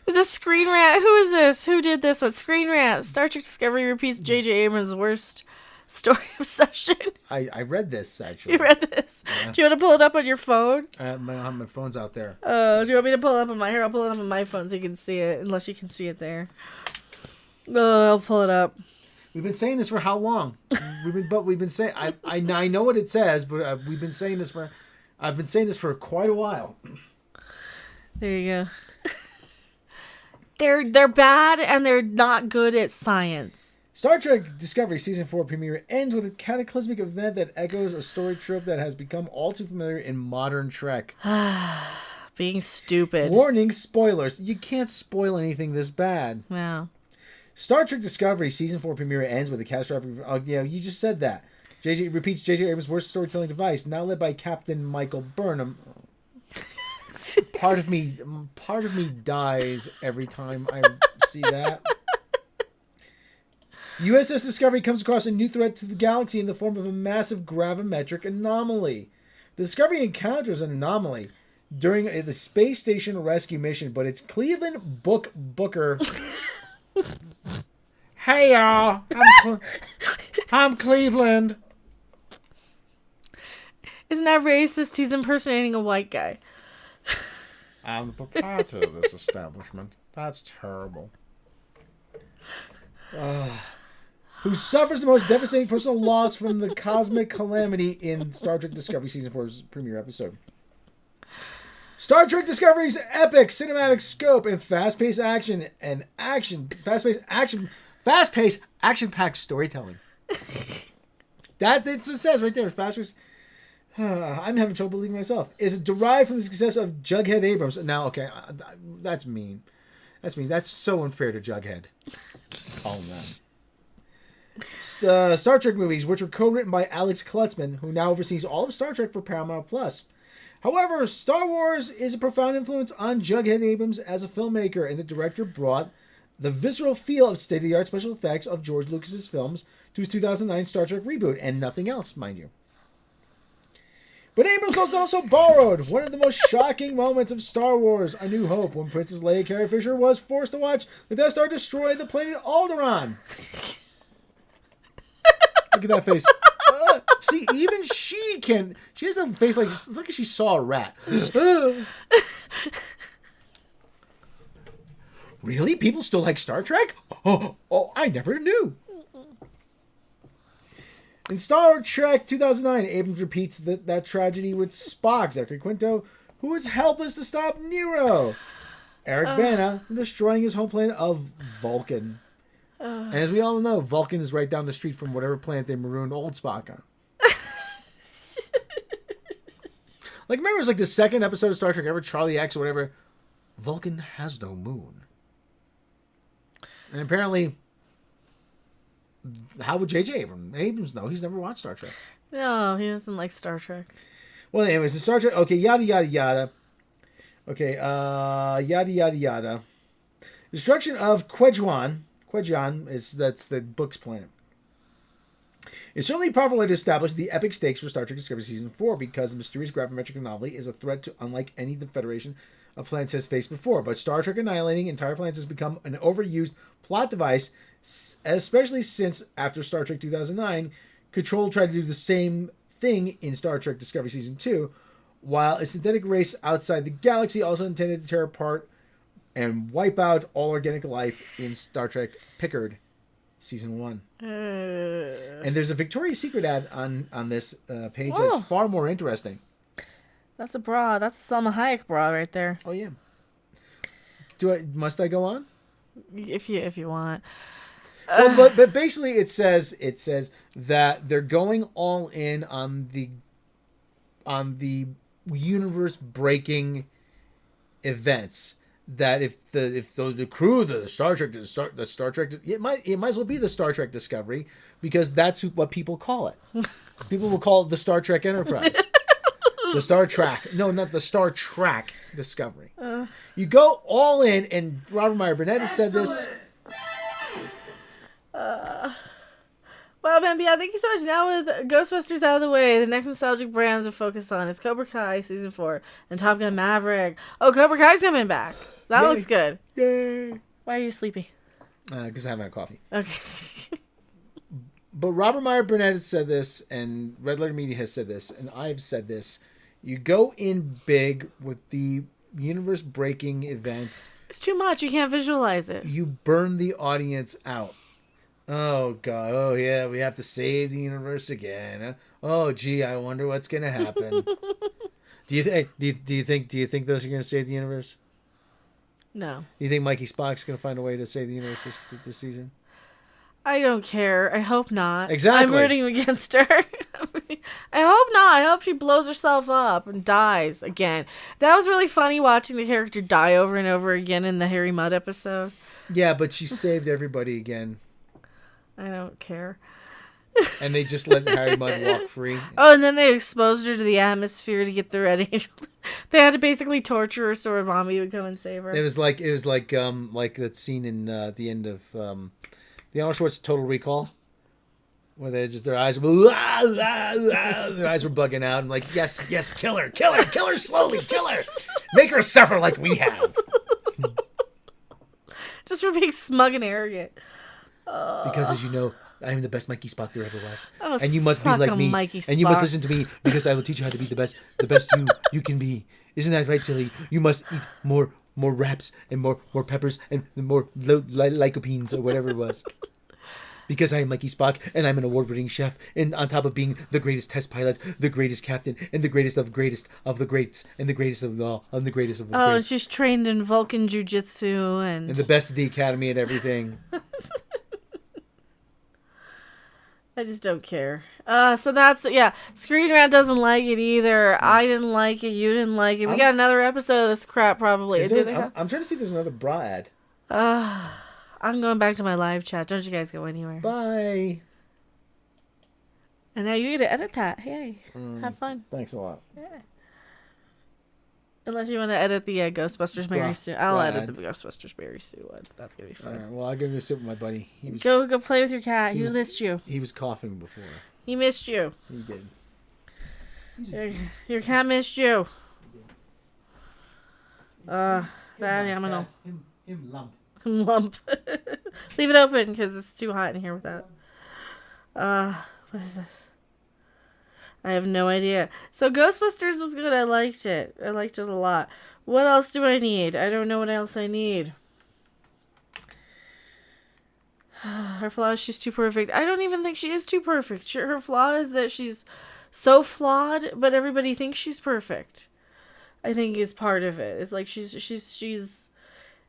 Is this Screen Rant? Who is this? Who did this one? Screen Rant. Star Trek Discovery repeats J.J. Abrams' worst story obsession. I read this actually. You read this? Yeah. Do you want to pull it up on your phone? My phone's out there. Oh, do you want me to pull it up on my hair? I'll pull it up on my phone so you can see it, unless you can see it there. Oh, I'll pull it up. We've been saying this for how long? We've been saying I know what it says, but I've been saying this for quite a while. There you go. They're bad and they're not good at science. Star Trek Discovery Season 4 premiere ends with a cataclysmic event that echoes a story trope that has become all too familiar in modern Trek. Being stupid. Warning, spoilers. You can't spoil anything this bad. Wow. Star Trek Discovery Season 4 premiere ends with a catastrophic... Oh, yeah, you just said that. Repeats J.J. Abrams' worst storytelling device, now led by Captain Michael Burnham. Part of me dies every time I see that. USS Discovery comes across a new threat to the galaxy in the form of a massive gravimetric anomaly. The Discovery encounters an anomaly during the space station rescue mission, but it's Cleveland Booker. Hey y'all, I'm Cleveland. Isn't that racist? He's impersonating a white guy. I'm the proprietor of this establishment. That's terrible. Who suffers the most devastating personal loss from the cosmic calamity in Star Trek Discovery Season 4's premiere episode. Star Trek Discovery's epic cinematic scope and fast-paced action-packed storytelling. That's what it says right there. Fast-paced. I'm having trouble believing myself. Is derived from the success of Jughead Abrams. Now, okay, that's mean. That's mean. That's so unfair to Jughead. Call him that. Star Trek movies, which were co-written by Alex Klutzman, who now oversees all of Star Trek for Paramount+. However, Star Wars is a profound influence on Jughead Abrams as a filmmaker, and the director brought the visceral feel of state-of-the-art special effects of George Lucas's films to his 2009 Star Trek reboot, and nothing else, mind you. But Abrams also borrowed one of the most shocking moments of Star Wars: A New Hope, when Princess Leia Carrie Fisher was forced to watch the Death Star destroy the planet Alderaan. Look at that face. See, even she can. She has a face like it's like she saw a rat. Really? People still like Star Trek? Oh, I never knew. In Star Trek 2009, Abrams repeats that tragedy with Spock, Zachary Quinto, who was helpless to stop Nero. Eric Bana from destroying his home planet of Vulcan. And as we all know, Vulcan is right down the street from whatever planet they marooned old Spock on. Like, remember, it was like the second episode of Star Trek ever, Charlie X or whatever. Vulcan has no moon. And apparently, how would J.J. Abrams know? He's never watched Star Trek. No, he doesn't like Star Trek. Well, anyways, the Star Trek. Okay, yada yada yada. Okay, yada yada yada. Destruction of Quejuan. That's the book's planet. It's certainly a powerful way to establish the epic stakes for Star Trek Discovery Season 4 because the mysterious gravimetric anomaly is a threat to unlike any the Federation of planets has faced before. But Star Trek annihilating entire planets has become an overused plot device, especially since after Star Trek 2009, Control tried to do the same thing in Star Trek Discovery Season 2, while a synthetic race outside the galaxy also intended to tear apart and wipe out all organic life in Star Trek Picard Season 1. And there's a Victoria's Secret ad on this page that's far more interesting. That's a bra. That's a Salma Hayek bra right there. Oh, yeah. Must I go on? If you want. Well, but basically it says that they're going all in on the universe breaking events. That if the crew, the Star Trek, it might as well be the Star Trek Discovery because that's what people call it. People will call it the Star Trek Enterprise. The Star Trek. No, not the Star Trek Discovery. You go all in, and Robert Meyer Burnett has said this. Well, man, yeah, thank you so much. Now with Ghostbusters out of the way, the next nostalgic brands to focus on is Cobra Kai Season 4 and Top Gun Maverick. Oh, Cobra Kai's coming back. That looks good. Yay. Why are you sleepy? Because I haven't had coffee. Okay. But Robert Meyer Burnett has said this, and Red Letter Media has said this, and I've said this. You go in big with the universe-breaking events. It's too much. You can't visualize it. You burn the audience out. Oh, God. Oh, yeah, we have to save the universe again. Oh, gee, I wonder what's going to happen. Do you think those are going to save the universe? No. Do you think Mikey Spock's going to find a way to save the universe this season? I don't care. I hope not. Exactly. I'm rooting against her. I hope not. I hope she blows herself up and dies again. That was really funny watching the character die over and over again in the Harry Mudd episode. Yeah, but she saved everybody again. I don't care. And they just let Harry Mudd walk free. Oh, and then they exposed her to the atmosphere to get the Red Angel. They had to basically torture her so her mommy would come and save her. It was like that scene in the end of the Arnold Schwarzenegger Total Recall, where they just their eyes were bugging out and like yes, kill her slowly, kill her, make her suffer like we have. Just for being smug and arrogant. Because as you know, I am the best Mikey Spock there ever was. Oh, and you must be like me. Mikey and you must Spock. listen to me because I will teach you how to be the best you can be. Isn't that right, Tilly? You must eat more wraps and more peppers and more lycopenes or whatever it was. Because I am Mikey Spock and I'm an award-winning chef, and on top of being the greatest test pilot, the greatest captain, and the greatest of the greats, and the greatest of all, and the greatest of the Oh, and greats. she's trained in Vulcan Jiu-Jitsu and And the best of the academy and everything. I just don't care. So that's, yeah. Screen Rant doesn't like it either. I didn't like it. You didn't like it. We got another episode of this crap probably. I'm trying to see if there's another bra ad. I'm going back to my live chat. Don't you guys go anywhere. Bye. And now you get to edit that. Hey, have fun. Thanks a lot. Yeah. Unless you want to edit the Ghostbusters Mary Sue. I'll edit the Ghostbusters Mary Sue one. That's going to be fun. All right, well, I'll go sit with my buddy. Go play with your cat. He missed you. He was coughing before. He missed you. He did. Your cat missed you. Animal. Him lump. Lump. Leave it open because it's too hot in here without. What is this? I have no idea. So Ghostbusters was good. I liked it. I liked it a lot. What else do I need? I don't know what else I need. Her flaw is she's too perfect. I don't even think she is too perfect. Her flaw is that she's so flawed, but everybody thinks she's perfect. I think is part of it. It's like she's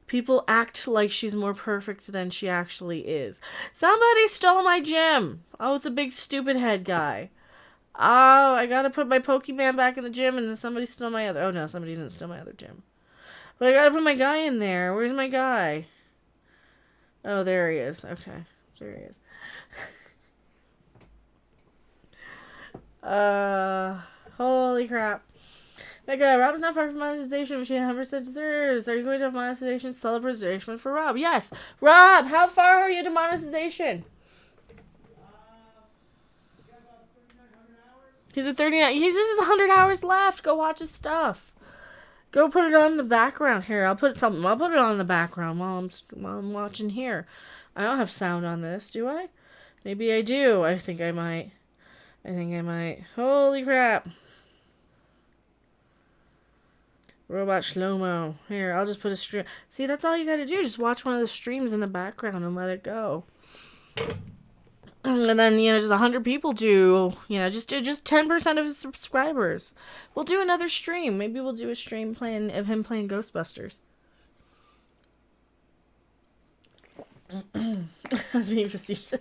people act like she's more perfect than she actually is. Somebody stole my gym. Oh, it's a big stupid head guy. Oh, I gotta put my Pokemon back in the gym, and then somebody stole my other... Oh, no, somebody didn't steal my other gym. But I gotta put my guy in there. Where's my guy? Oh, there he is. Okay. There he is. Holy crap. Mecha, Rob's not far from monetization, which he 100% deserves. Are you going to have monetization celebration for Rob? Yes. Rob, how far are you to monetization? He's at 39. He just has 100 hours left. Go watch his stuff. Go put it on in the background here. I'll put it on in the background while I'm watching here. I don't have sound on this, do I? Maybe I do. I think I might. Holy crap. Robot Shlomo. Here, I'll just put a stream. See, that's all you gotta do. Just watch one of the streams in the background and let it go. And then, just 100 people do, just 10% of his subscribers. We'll do another stream. Maybe we'll do a stream of him playing Ghostbusters. I was being facetious.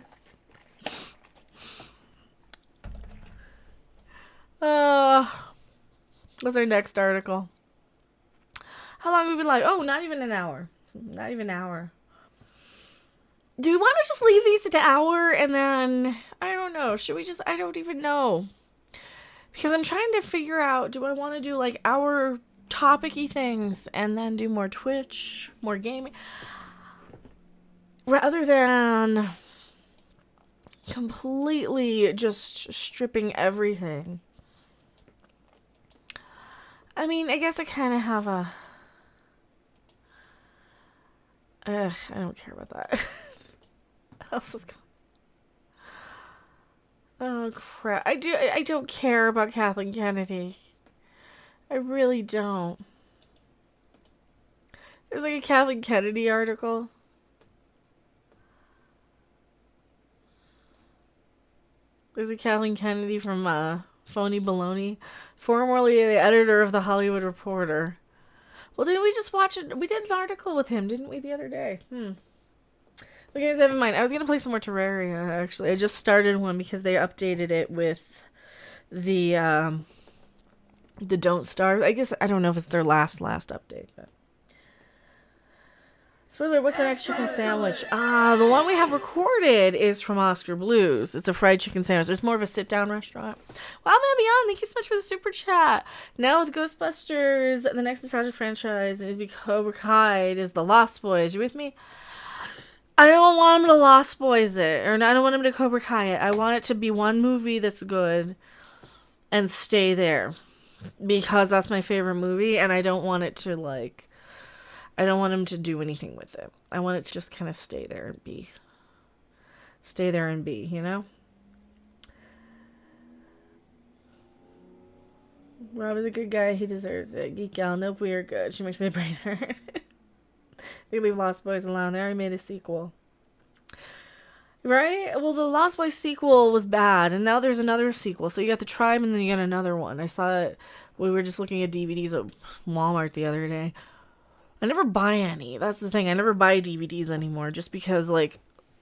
What's our next article? How long have we been live? Oh, not even an hour. Not even an hour. Do we want to just leave these at an hour and then, I don't know, should we just, I don't even know. Because I'm trying to figure out, do I want to do like hour topic-y things and then do more Twitch, more gaming? Rather than completely just stripping everything. I mean, I guess I kind of have a... I don't care about that. What else is going on? Oh, crap. I don't care about Kathleen Kennedy. I really don't. There's like a Kathleen Kennedy article. There's a Kathleen Kennedy from Phony Baloney, formerly the editor of The Hollywood Reporter. Well, didn't we just watch it? We did an article with him, didn't we, the other day? But guys, have in mind, I was going to play some more Terraria, actually. I just started one because they updated it with the Don't Starve. I guess, I don't know if it's their last update, but... Spoiler, what's the next chicken sandwich? The one we have recorded is from Oscar Blues. It's a fried chicken sandwich. It's more of a sit-down restaurant. Wow, man, Beyond, thank you so much for the super chat. Now with Ghostbusters, the next nostalgic franchise is Cobra Kai is the Lost Boys. You with me? I don't want him to Lost Boys it, or I don't want him to Cobra Kai it. I want it to be one movie that's good and stay there. Because that's my favorite movie, and I don't want it to, I don't want him to do anything with it. I want it to just kind of stay there and be. Stay there and be, Rob is a good guy. He deserves it. Geek Gal, nope, we are good. She makes my brain hurt. They leave Lost Boys alone. They already made a sequel. Right? Well, the Lost Boys sequel was bad, and now there's another sequel. So you got The Tribe, and then you got another one. I saw it. We were just looking at DVDs at Walmart the other day. I never buy any. That's the thing. I never buy DVDs anymore just because,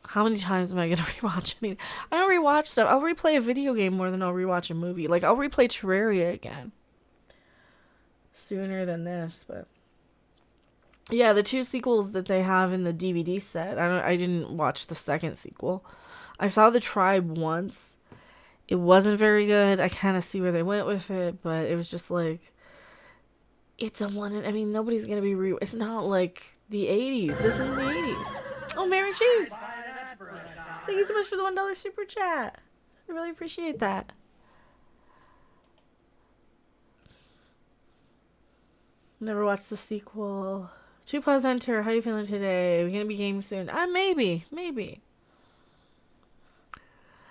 how many times am I going to rewatch anything? I don't rewatch stuff. I'll replay a video game more than I'll rewatch a movie. I'll replay Terraria again. Sooner than this, but... Yeah, the two sequels that they have in the DVD set. I didn't watch the second sequel. I saw The Tribe once. It wasn't very good. I kind of see where they went with it, but it was just it's a one. I mean, nobody's gonna be it's not like the 80s. This is the 80s. Oh, Mary Cheese! Thank you so much for the $1 super chat. I really appreciate that. Never watched the sequel. 2 Enter, how you feeling today? Are we gonna be gaming soon? Maybe.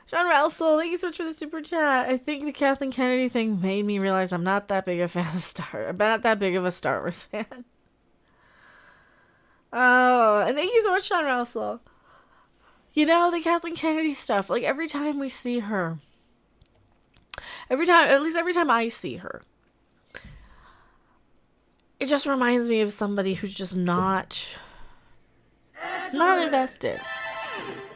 John Rousel, thank you so much for the super chat. I think the Kathleen Kennedy thing made me realize I'm not that big a fan of I'm not that big of a Star Wars fan. Oh, and thank you so much, John Rousel. You know, the Kathleen Kennedy stuff, like every time we see her, at least every time I see her, it just reminds me of somebody who's just not invested.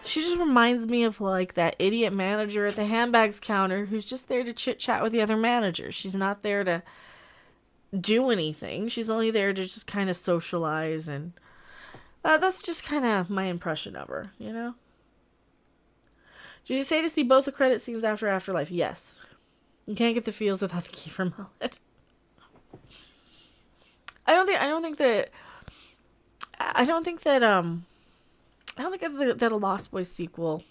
She just reminds me of like that idiot manager at the handbags counter who's just there to chit chat with the other managers. She's not there to do anything. She's only there to just kind of socialize, and that's just kind of my impression of her, you know? Did you say to see both the credit scenes after Afterlife? Yes. You can't get the feels without the Kiefer mullet. I don't think that a Lost Boys sequel,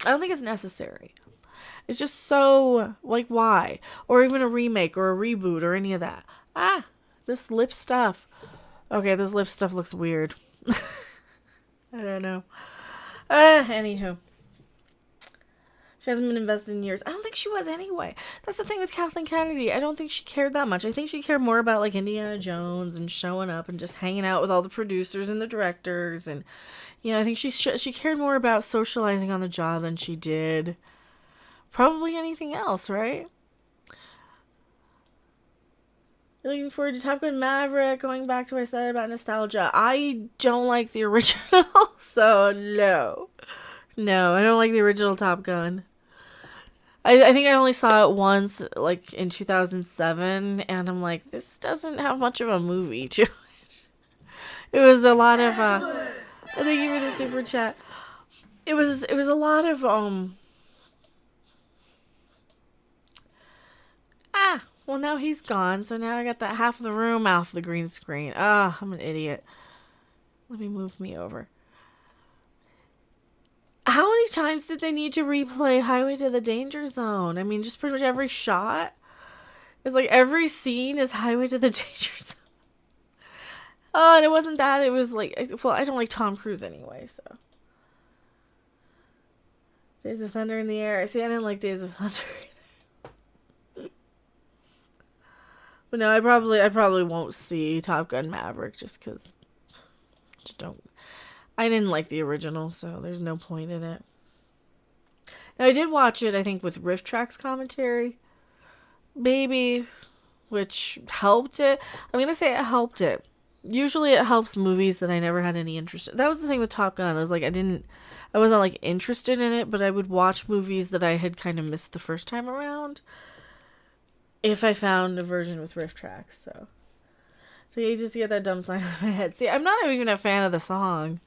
I don't think it's necessary. It's just so, like, why? Or even a remake or a reboot or any of that. This lip stuff. Okay, this lip stuff looks weird. I don't know. Anywho. She hasn't been invested in years. I don't think she was anyway. That's the thing with Kathleen Kennedy. I don't think she cared that much. I think she cared more about, like, Indiana Jones and showing up and just hanging out with all the producers and the directors. And, you know, I think she cared more about socializing on the job than she did probably anything else, right? You're looking forward to Top Gun Maverick, going back to what I said about nostalgia. I don't like the original, so no. No, I don't like the original Top Gun. I think I only saw it once, like, in 2007, and I'm like, this doesn't have much of a movie to it. It was a lot of, thank you for the super chat. It was a lot of, well, now he's gone, so now I got that half of the room off the green screen. I'm an idiot. Let me move me over. How many times did they need to replay Highway to the Danger Zone? I mean, just pretty much every shot. It's like every scene is Highway to the Danger Zone. Oh, and it wasn't that. It was like, well, I don't like Tom Cruise anyway, so. Days of Thunder in the Air. See, I didn't like Days of Thunder either. But no, I probably won't see Top Gun Maverick just because. Just don't. I didn't like the original, so there's no point in it. Now, I did watch it, I think, with Riff Tracks commentary. Maybe, which helped it. I'm going to say it helped it. Usually it helps movies that I never had any interest in. That was the thing with Top Gun. I was like, I wasn't, like, interested in it, but I would watch movies that I had kind of missed the first time around if I found a version with Riff Tracks, so. So you just get that dumb sign in my head. See, I'm not even a fan of the song.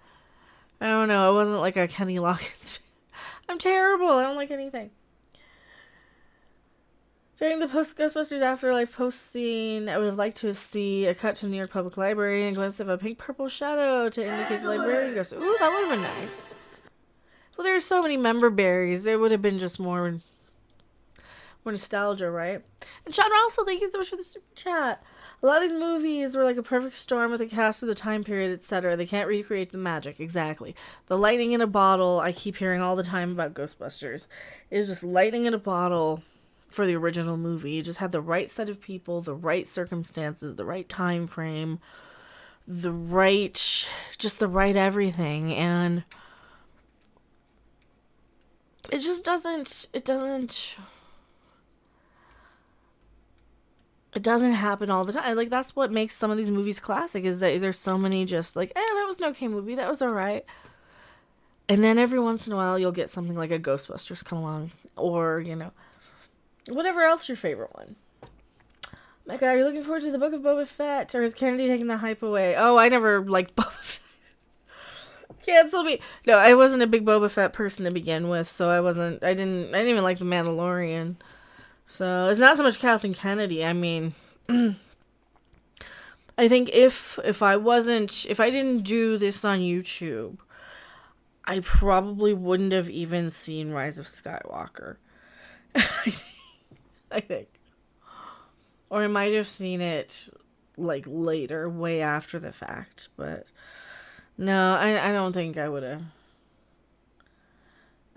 I don't know. I wasn't like a Kenny Loggins fan. I'm terrible. I don't like anything. During the post-Ghostbusters Afterlife post scene, I would have liked to see a cut to New York Public Library and a glimpse of a pink-purple shadow to indicate the librarian goes, ooh, that would have been nice. Well, there are so many member berries. It would have been just more nostalgia, right? And Sean Russell, thank you so much for the super chat. A lot of these movies were like a perfect storm with a cast of the time period, etc. They can't recreate the magic. Exactly. The lightning in a bottle, I keep hearing all the time about Ghostbusters. It was just lightning in a bottle for the original movie. You just had the right set of people, the right circumstances, the right time frame, the right everything. And it just doesn't happen all the time. Like, that's what makes some of these movies classic, is that there's so many just like, that was an okay movie, that was alright. And then every once in a while you'll get something like a Ghostbusters come along, or, you know, whatever else your favorite one. Mecha, are you looking forward to the Book of Boba Fett, or is Kennedy taking the hype away? Oh, I never liked Boba Fett. Cancel me. No, I wasn't a big Boba Fett person to begin with, so I didn't even like The Mandalorian. So, it's not so much Kathleen Kennedy. I mean, I think if I didn't do this on YouTube, I probably wouldn't have even seen Rise of Skywalker. I think. Or I might have seen it, like, later, way after the fact. But, no, I don't think I would have.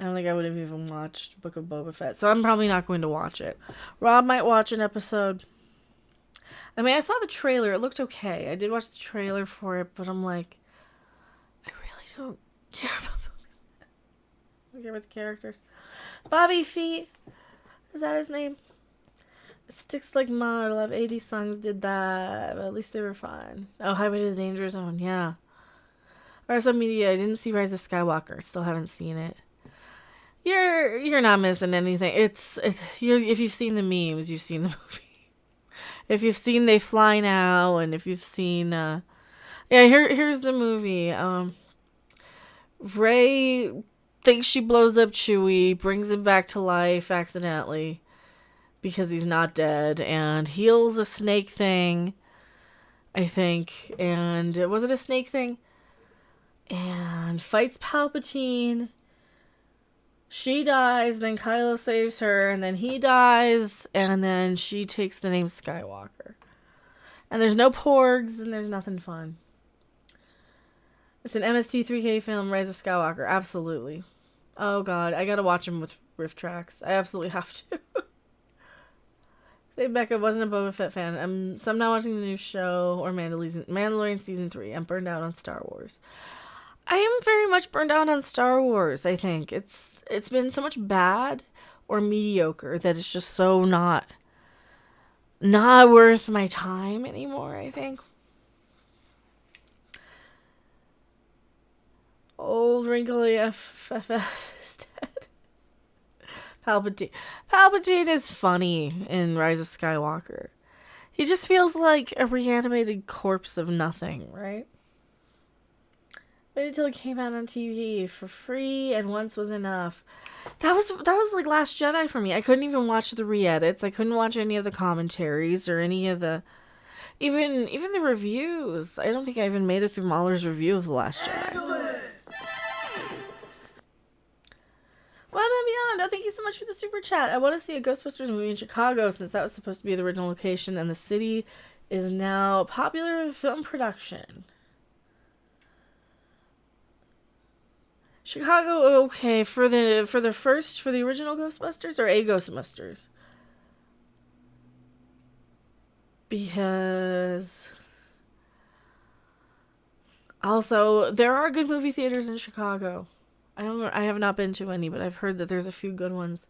I don't think I would have even watched Book of Boba Fett, so I'm probably not going to watch it. Rob might watch an episode. I mean, I saw the trailer. It looked okay. I did watch the trailer for it, but I'm like, I really don't care about Boba Fett. I don't care about the characters. Bobby Feet. Is that his name? It Sticks Like Mud. I love 80 songs did that, but at least they were fun. Oh, Highway to the Danger Zone. Yeah. RSM Media. I didn't see Rise of Skywalker. Still haven't seen it. You're not missing anything. If you've seen the memes, you've seen the movie. If you've seen They Fly Now, and if you've seen here's the movie. Rey thinks she blows up Chewie, brings him back to life accidentally because he's not dead, and heals a snake thing, I think. And was it a snake thing? And fights Palpatine. She dies, then Kylo saves her, and then he dies, and then she takes the name Skywalker. And there's no porgs, and there's nothing fun. It's an MST3K film, Rise of Skywalker. Absolutely. Oh god, I gotta watch him with riff tracks. I absolutely have to. Say Becca wasn't a Boba Fett fan. So I'm not watching the new show or Mandalorian Season 3. I'm burned out on Star Wars. I am very much burned out on Star Wars, I think. It's been so much bad or mediocre that it's just so not worth my time anymore, I think. Old wrinkly FFF is dead. Palpatine is funny in Rise of Skywalker. He just feels like a reanimated corpse of nothing, right? Waited until it came out on TV for free, and once was enough. That was like Last Jedi for me. I couldn't even watch the re-edits. I couldn't watch any of the commentaries or any of the even the reviews. I don't think I even made it through Mahler's review of The Last Jedi. Well, Beyond. Oh, thank you so much for the super chat. I want to see a Ghostbusters movie in Chicago since that was supposed to be the original location, and the city is now popular with film production. Chicago, okay, for the original Ghostbusters or a Ghostbusters? Because also there are good movie theaters in Chicago. I have not been to any, but I've heard that there's a few good ones.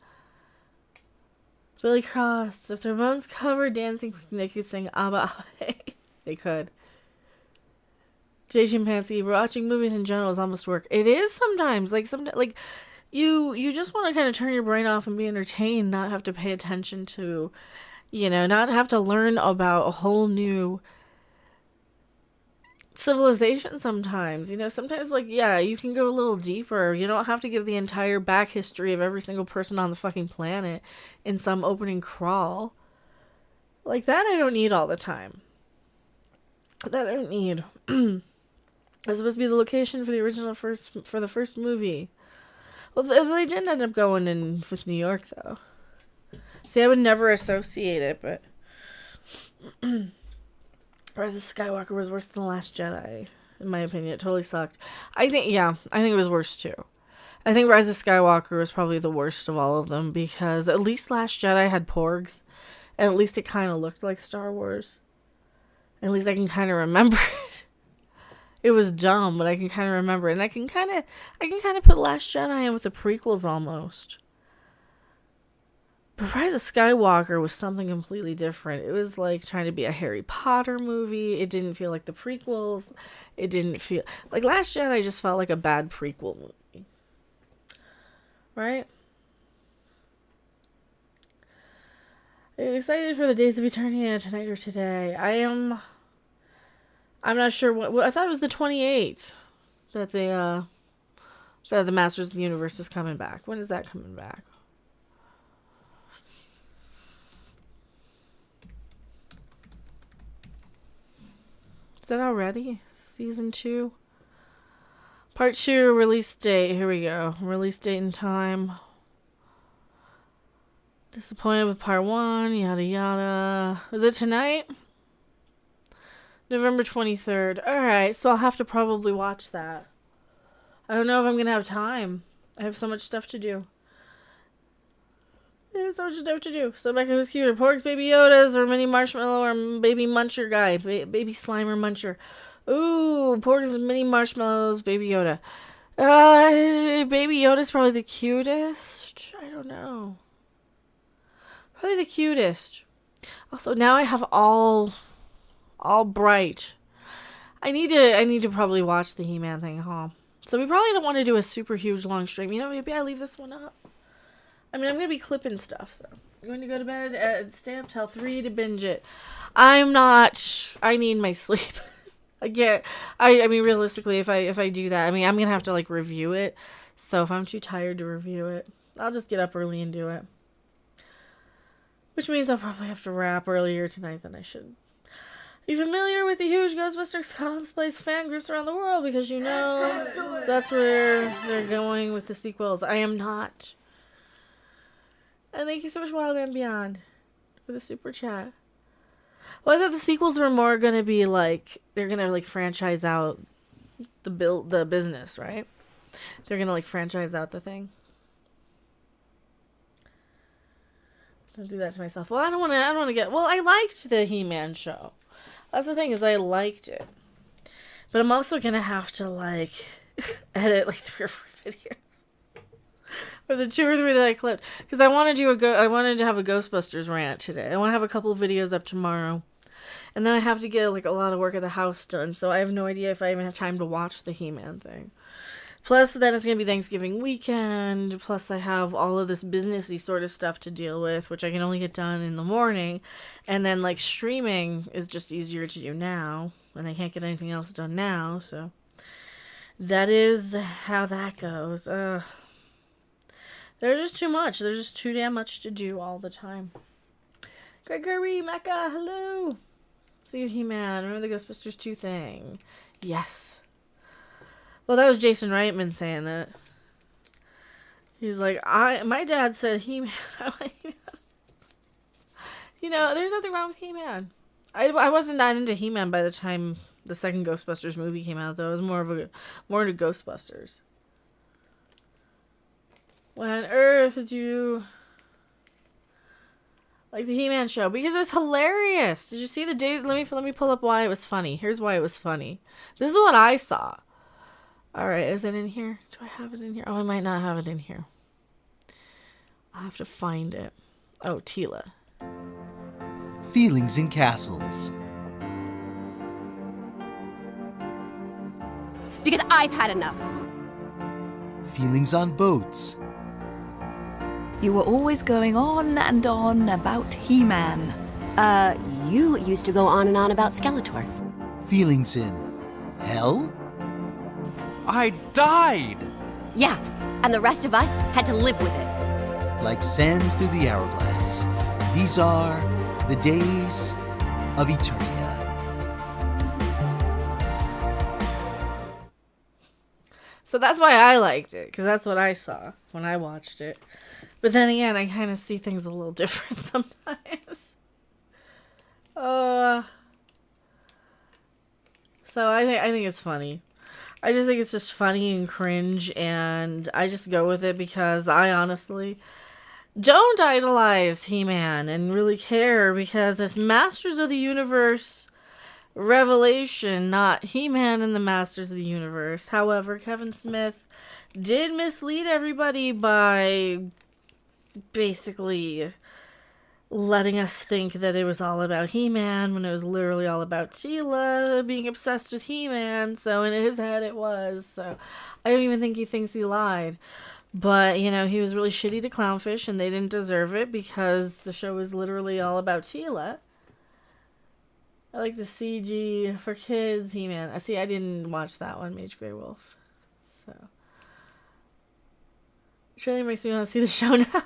Billy Cross, if their bones covered Dancing Queen, they could sing Abba Abba. They could. Jay Chimpanzee, watching movies in general is almost work. It is sometimes. You just want to kind of turn your brain off and be entertained, not have to pay attention to, not have to learn about a whole new civilization sometimes. Sometimes, you can go a little deeper. You don't have to give the entire back history of every single person on the fucking planet in some opening crawl. Like that I don't need all the time. That I don't need. That's supposed to be the location for the first movie. Well, they didn't end up going in with New York, though. See, I would never associate it, but Rise of Skywalker was worse than The Last Jedi, in my opinion. It totally sucked. I think it was worse, too. I think Rise of Skywalker was probably the worst of all of them, because at least Last Jedi had porgs, and at least it kind of looked like Star Wars. At least I can kind of remember it. It was dumb, but I can kind of remember it. And I can kind of put Last Jedi in with the prequels almost. But Rise of Skywalker was something completely different. It was like trying to be a Harry Potter movie. It didn't feel like the prequels. It didn't feel like Last Jedi just felt like a bad prequel movie. Right? I'm excited for the Days of Eternity tonight or today. I'm not sure what I thought it was the 28th that that the Masters of the Universe is coming back. When is that coming back? Is that already? Season 2? Part 2 release date. Here we go. Release date and time. Disappointed with part 1. Yada yada. Is it tonight? November 23rd. Alright, so I'll have to probably watch that. I don't know if I'm going to have time. I have so much stuff to do. There's so much stuff to do. So Mecha, who's cuter? Porgs, Baby Yodas, or Mini Marshmallow, or Baby Muncher guy? Baby Slimer Muncher. Ooh, Porgs, Mini Marshmallows, Baby Yoda. Baby Yoda's probably the cutest. I don't know. Probably the cutest. Also, now I have all bright. I need to probably watch the He-Man thing, huh? So we probably don't want to do a super huge long stream. You know, maybe I leave this one up. I mean, I'm going to be clipping stuff, so I'm going to go to bed, stay up till 3 to binge it. I need my sleep. I mean, realistically, if I do that, I mean, I'm going to have to, like, review it. So if I'm too tired to review it, I'll just get up early and do it. Which means I'll probably have to wrap earlier tonight than I should. Are you familiar with the huge Ghostbusters cosplays fan groups around the world? Because you know that's where they're going with the sequels. I am not. And thank you so much, Wildman Beyond, for the super chat. Well, I thought the sequels were more going to be like, they're going to like franchise out the business, right? They're going to like franchise out the thing. Don't do that to myself. Well, I don't want to get, well, I liked the He-Man show. That's the thing, is I liked it. But I'm also going to have to like edit like 3 or 4 videos. Or the 2 or 3 that I clipped. Because I wanted to have a Ghostbusters rant today. I want to have a couple of videos up tomorrow. And then I have to get like a lot of work at the house done. So I have no idea if I even have time to watch the He-Man thing. Plus, then it's going to be Thanksgiving weekend. Plus, I have all of this businessy sort of stuff to deal with, which I can only get done in the morning. And then, like, streaming is just easier to do now. And I can't get anything else done now. So that is how that goes. There's just too much. There's just too damn much to do all the time. Gregory, Mecha, hello. Sweet He-Man, remember the Ghostbusters 2 thing? Yes. Well, that was Jason Reitman saying that. He's like, my dad said He-Man. I want He-Man. You know, there's nothing wrong with He-Man. I wasn't that into He-Man by the time the second Ghostbusters movie came out, though. I was more into Ghostbusters. Why on earth did you like the He-Man show? Because it was hilarious. Did you see the day? Let me pull up why it was funny. Here's why it was funny. This is what I saw. All right, is it in here? Do I have it in here? Oh, I might not have it in here. I'll have to find it. Oh, Tila. Feelings in castles. Because I've had enough. Feelings on boats. You were always going on and on about He-Man. You used to go on and on about Skeletor. Feelings in hell. I died! Yeah, and the rest of us had to live with it. Like sands through the hourglass. These are the days of Eternia. So that's why I liked it, because that's what I saw when I watched it. But then again, I kind of see things a little different sometimes. So I think it's funny. I just think it's just funny and cringe, and I just go with it because I honestly don't idolize He-Man and really care, because it's Masters of the Universe revelation, not He-Man and the Masters of the Universe. However, Kevin Smith did mislead everybody by basically letting us think that it was all about He-Man when it was literally all about Tila being obsessed with He-Man. So in his head it was. So I don't even think he thinks he lied. But, you know, he was really shitty to Clownfish, and they didn't deserve it because the show was literally all about Tila. I like the CG for kids He-Man. See, I didn't watch that one, Mage Grey Wolf. So it really makes me want to see the show now.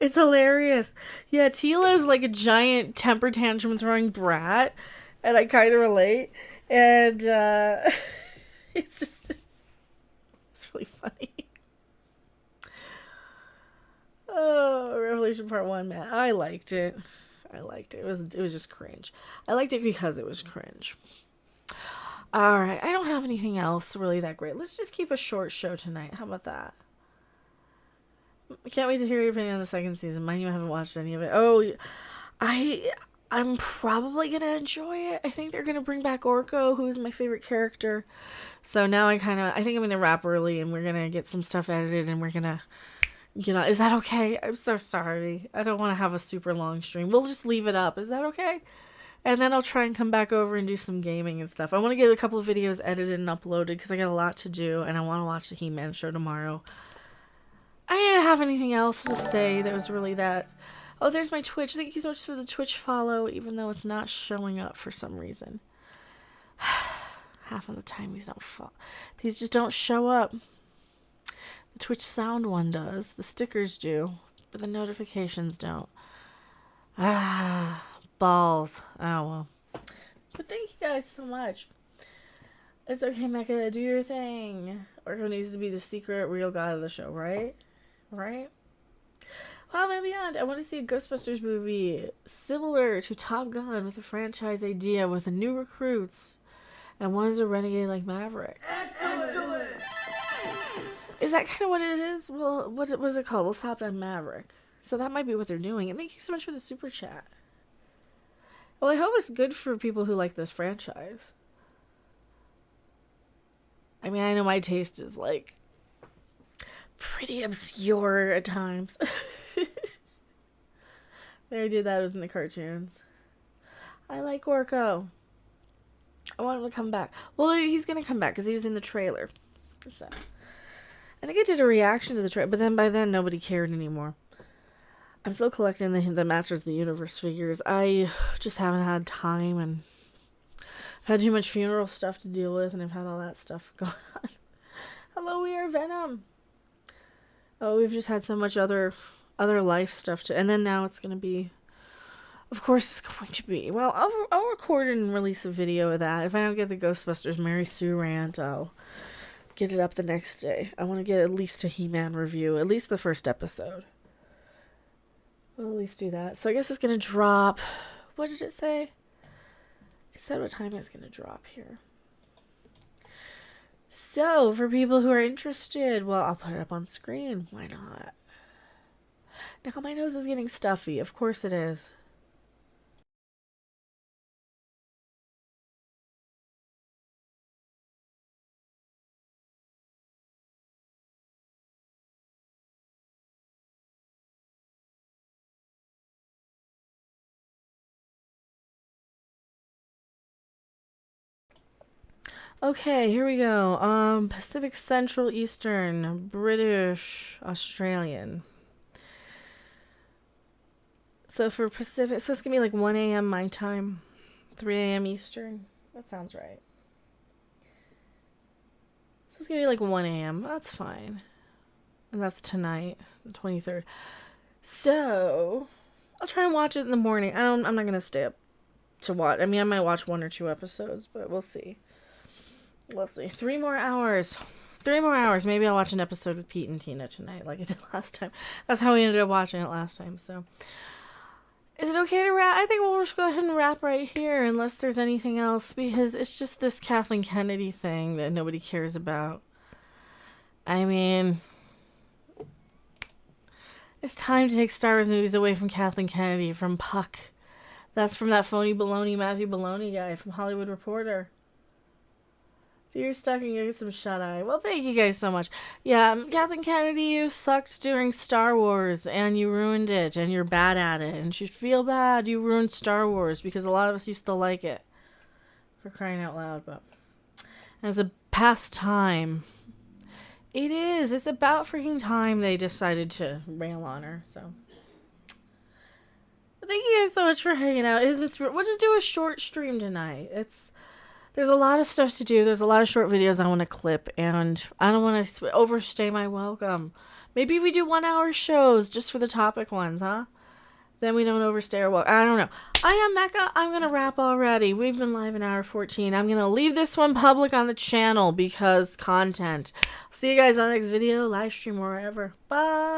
It's hilarious. Yeah, Tila is like a giant temper tantrum throwing brat, and I kind of relate. And it's really funny. Oh, Revelation Part 1, man. I liked it. It was just cringe. I liked it because it was cringe. Alright, I don't have anything else really that great. Let's just keep a short show tonight. How about that? I can't wait to hear your opinion on the second season. Mind you, I haven't watched any of it. Oh, I'm probably gonna enjoy it. I think they're gonna bring back Orko, who's my favorite character. So now I think I'm gonna wrap early and we're gonna get some stuff edited and we're gonna get on. Is that okay? I'm so sorry. I don't want to have a super long stream. We'll just leave it up. Is that okay? And then I'll try and come back over and do some gaming and stuff. I want to get a couple of videos edited and uploaded because I got a lot to do and I want to watch the He-Man show tomorrow. I didn't have anything else to say that was really that. Oh, there's my Twitch. Thank you so much for the Twitch follow, even though it's not showing up for some reason. Half of the time these just don't show up. The Twitch sound one does. The stickers do. But the notifications don't. Balls. Oh, well. But thank you guys so much. It's okay, Mecha. Do your thing. Orko needs to be the secret real god of the show, right? Right? Well, and beyond, I want to see a Ghostbusters movie similar to Top Gun with a franchise idea with the new recruits. And one is a renegade like Maverick. Excellent! Is that kind of what it is? Well, what is it called? We'll stop on Maverick. So that might be what they're doing. And thank you so much for the super chat. Well, I hope it's good for people who like this franchise. I mean, I know my taste is, like, pretty obscure at times. They already did that in the cartoons. I like Orko. I want him to come back. Well, he's going to come back because he was in the trailer. So, I think I did a reaction to the trailer, but then by then nobody cared anymore. I'm still collecting the Masters of the Universe figures. I just haven't had time, and I've had too much funeral stuff to deal with, and I've had all that stuff going on. Hello, we are Venom. Oh, we've just had so much other life stuff to, and then now it's going to be, of course it's going to be, well, I'll record and release a video of that. If I don't get the Ghostbusters Mary Sue rant, I'll get it up the next day. I want to get at least a He-Man review, at least the first episode. We'll at least do that. So I guess it's going to drop, what did it say? It said what time it's going to drop here. So, for people who are interested, well, I'll put it up on screen. Why not? Now, my nose is getting stuffy. Of course it is. Okay, here we go. Pacific Central Eastern, British, Australian. So for Pacific, so it's gonna be like 1 a.m. my time, 3 a.m. Eastern. That sounds right. So it's gonna be like 1 a.m. That's fine. And that's tonight, the 23rd. So I'll try and watch it in the morning. I'm not gonna stay up to watch. I mean, I might watch 1 or 2 episodes, but we'll see. We'll see. 3 more hours. 3 more hours. Maybe I'll watch an episode with Pete and Tina tonight, like I did last time. That's how we ended up watching it last time. So, is it okay to wrap? I think we'll just go ahead and wrap right here, unless there's anything else, because it's just this Kathleen Kennedy thing that nobody cares about. I mean, it's time to take Star Wars movies away from Kathleen Kennedy, from Puck. That's from that phony baloney Matthew Baloney guy from Hollywood Reporter. You're stuck and you get some shut-eye. Well, thank you guys so much. Yeah, Kathleen Kennedy, you sucked during Star Wars, and you ruined it, and you're bad at it, and you should feel bad you ruined Star Wars, because a lot of us used to like it. For crying out loud, but as a pastime. It is. It's about freaking time they decided to rail on her, so. But thank you guys so much for hanging out. We'll just do a short stream tonight. There's a lot of stuff to do. There's a lot of short videos I want to clip, and I don't want to overstay my welcome. Maybe we do 1-hour shows just for the topic ones, huh? Then we don't overstay our welcome. I don't know. I am Mecha. I'm going to wrap already. We've been live an hour 14. I'm going to leave this one public on the channel because content. See you guys on the next video, live stream, wherever. Bye.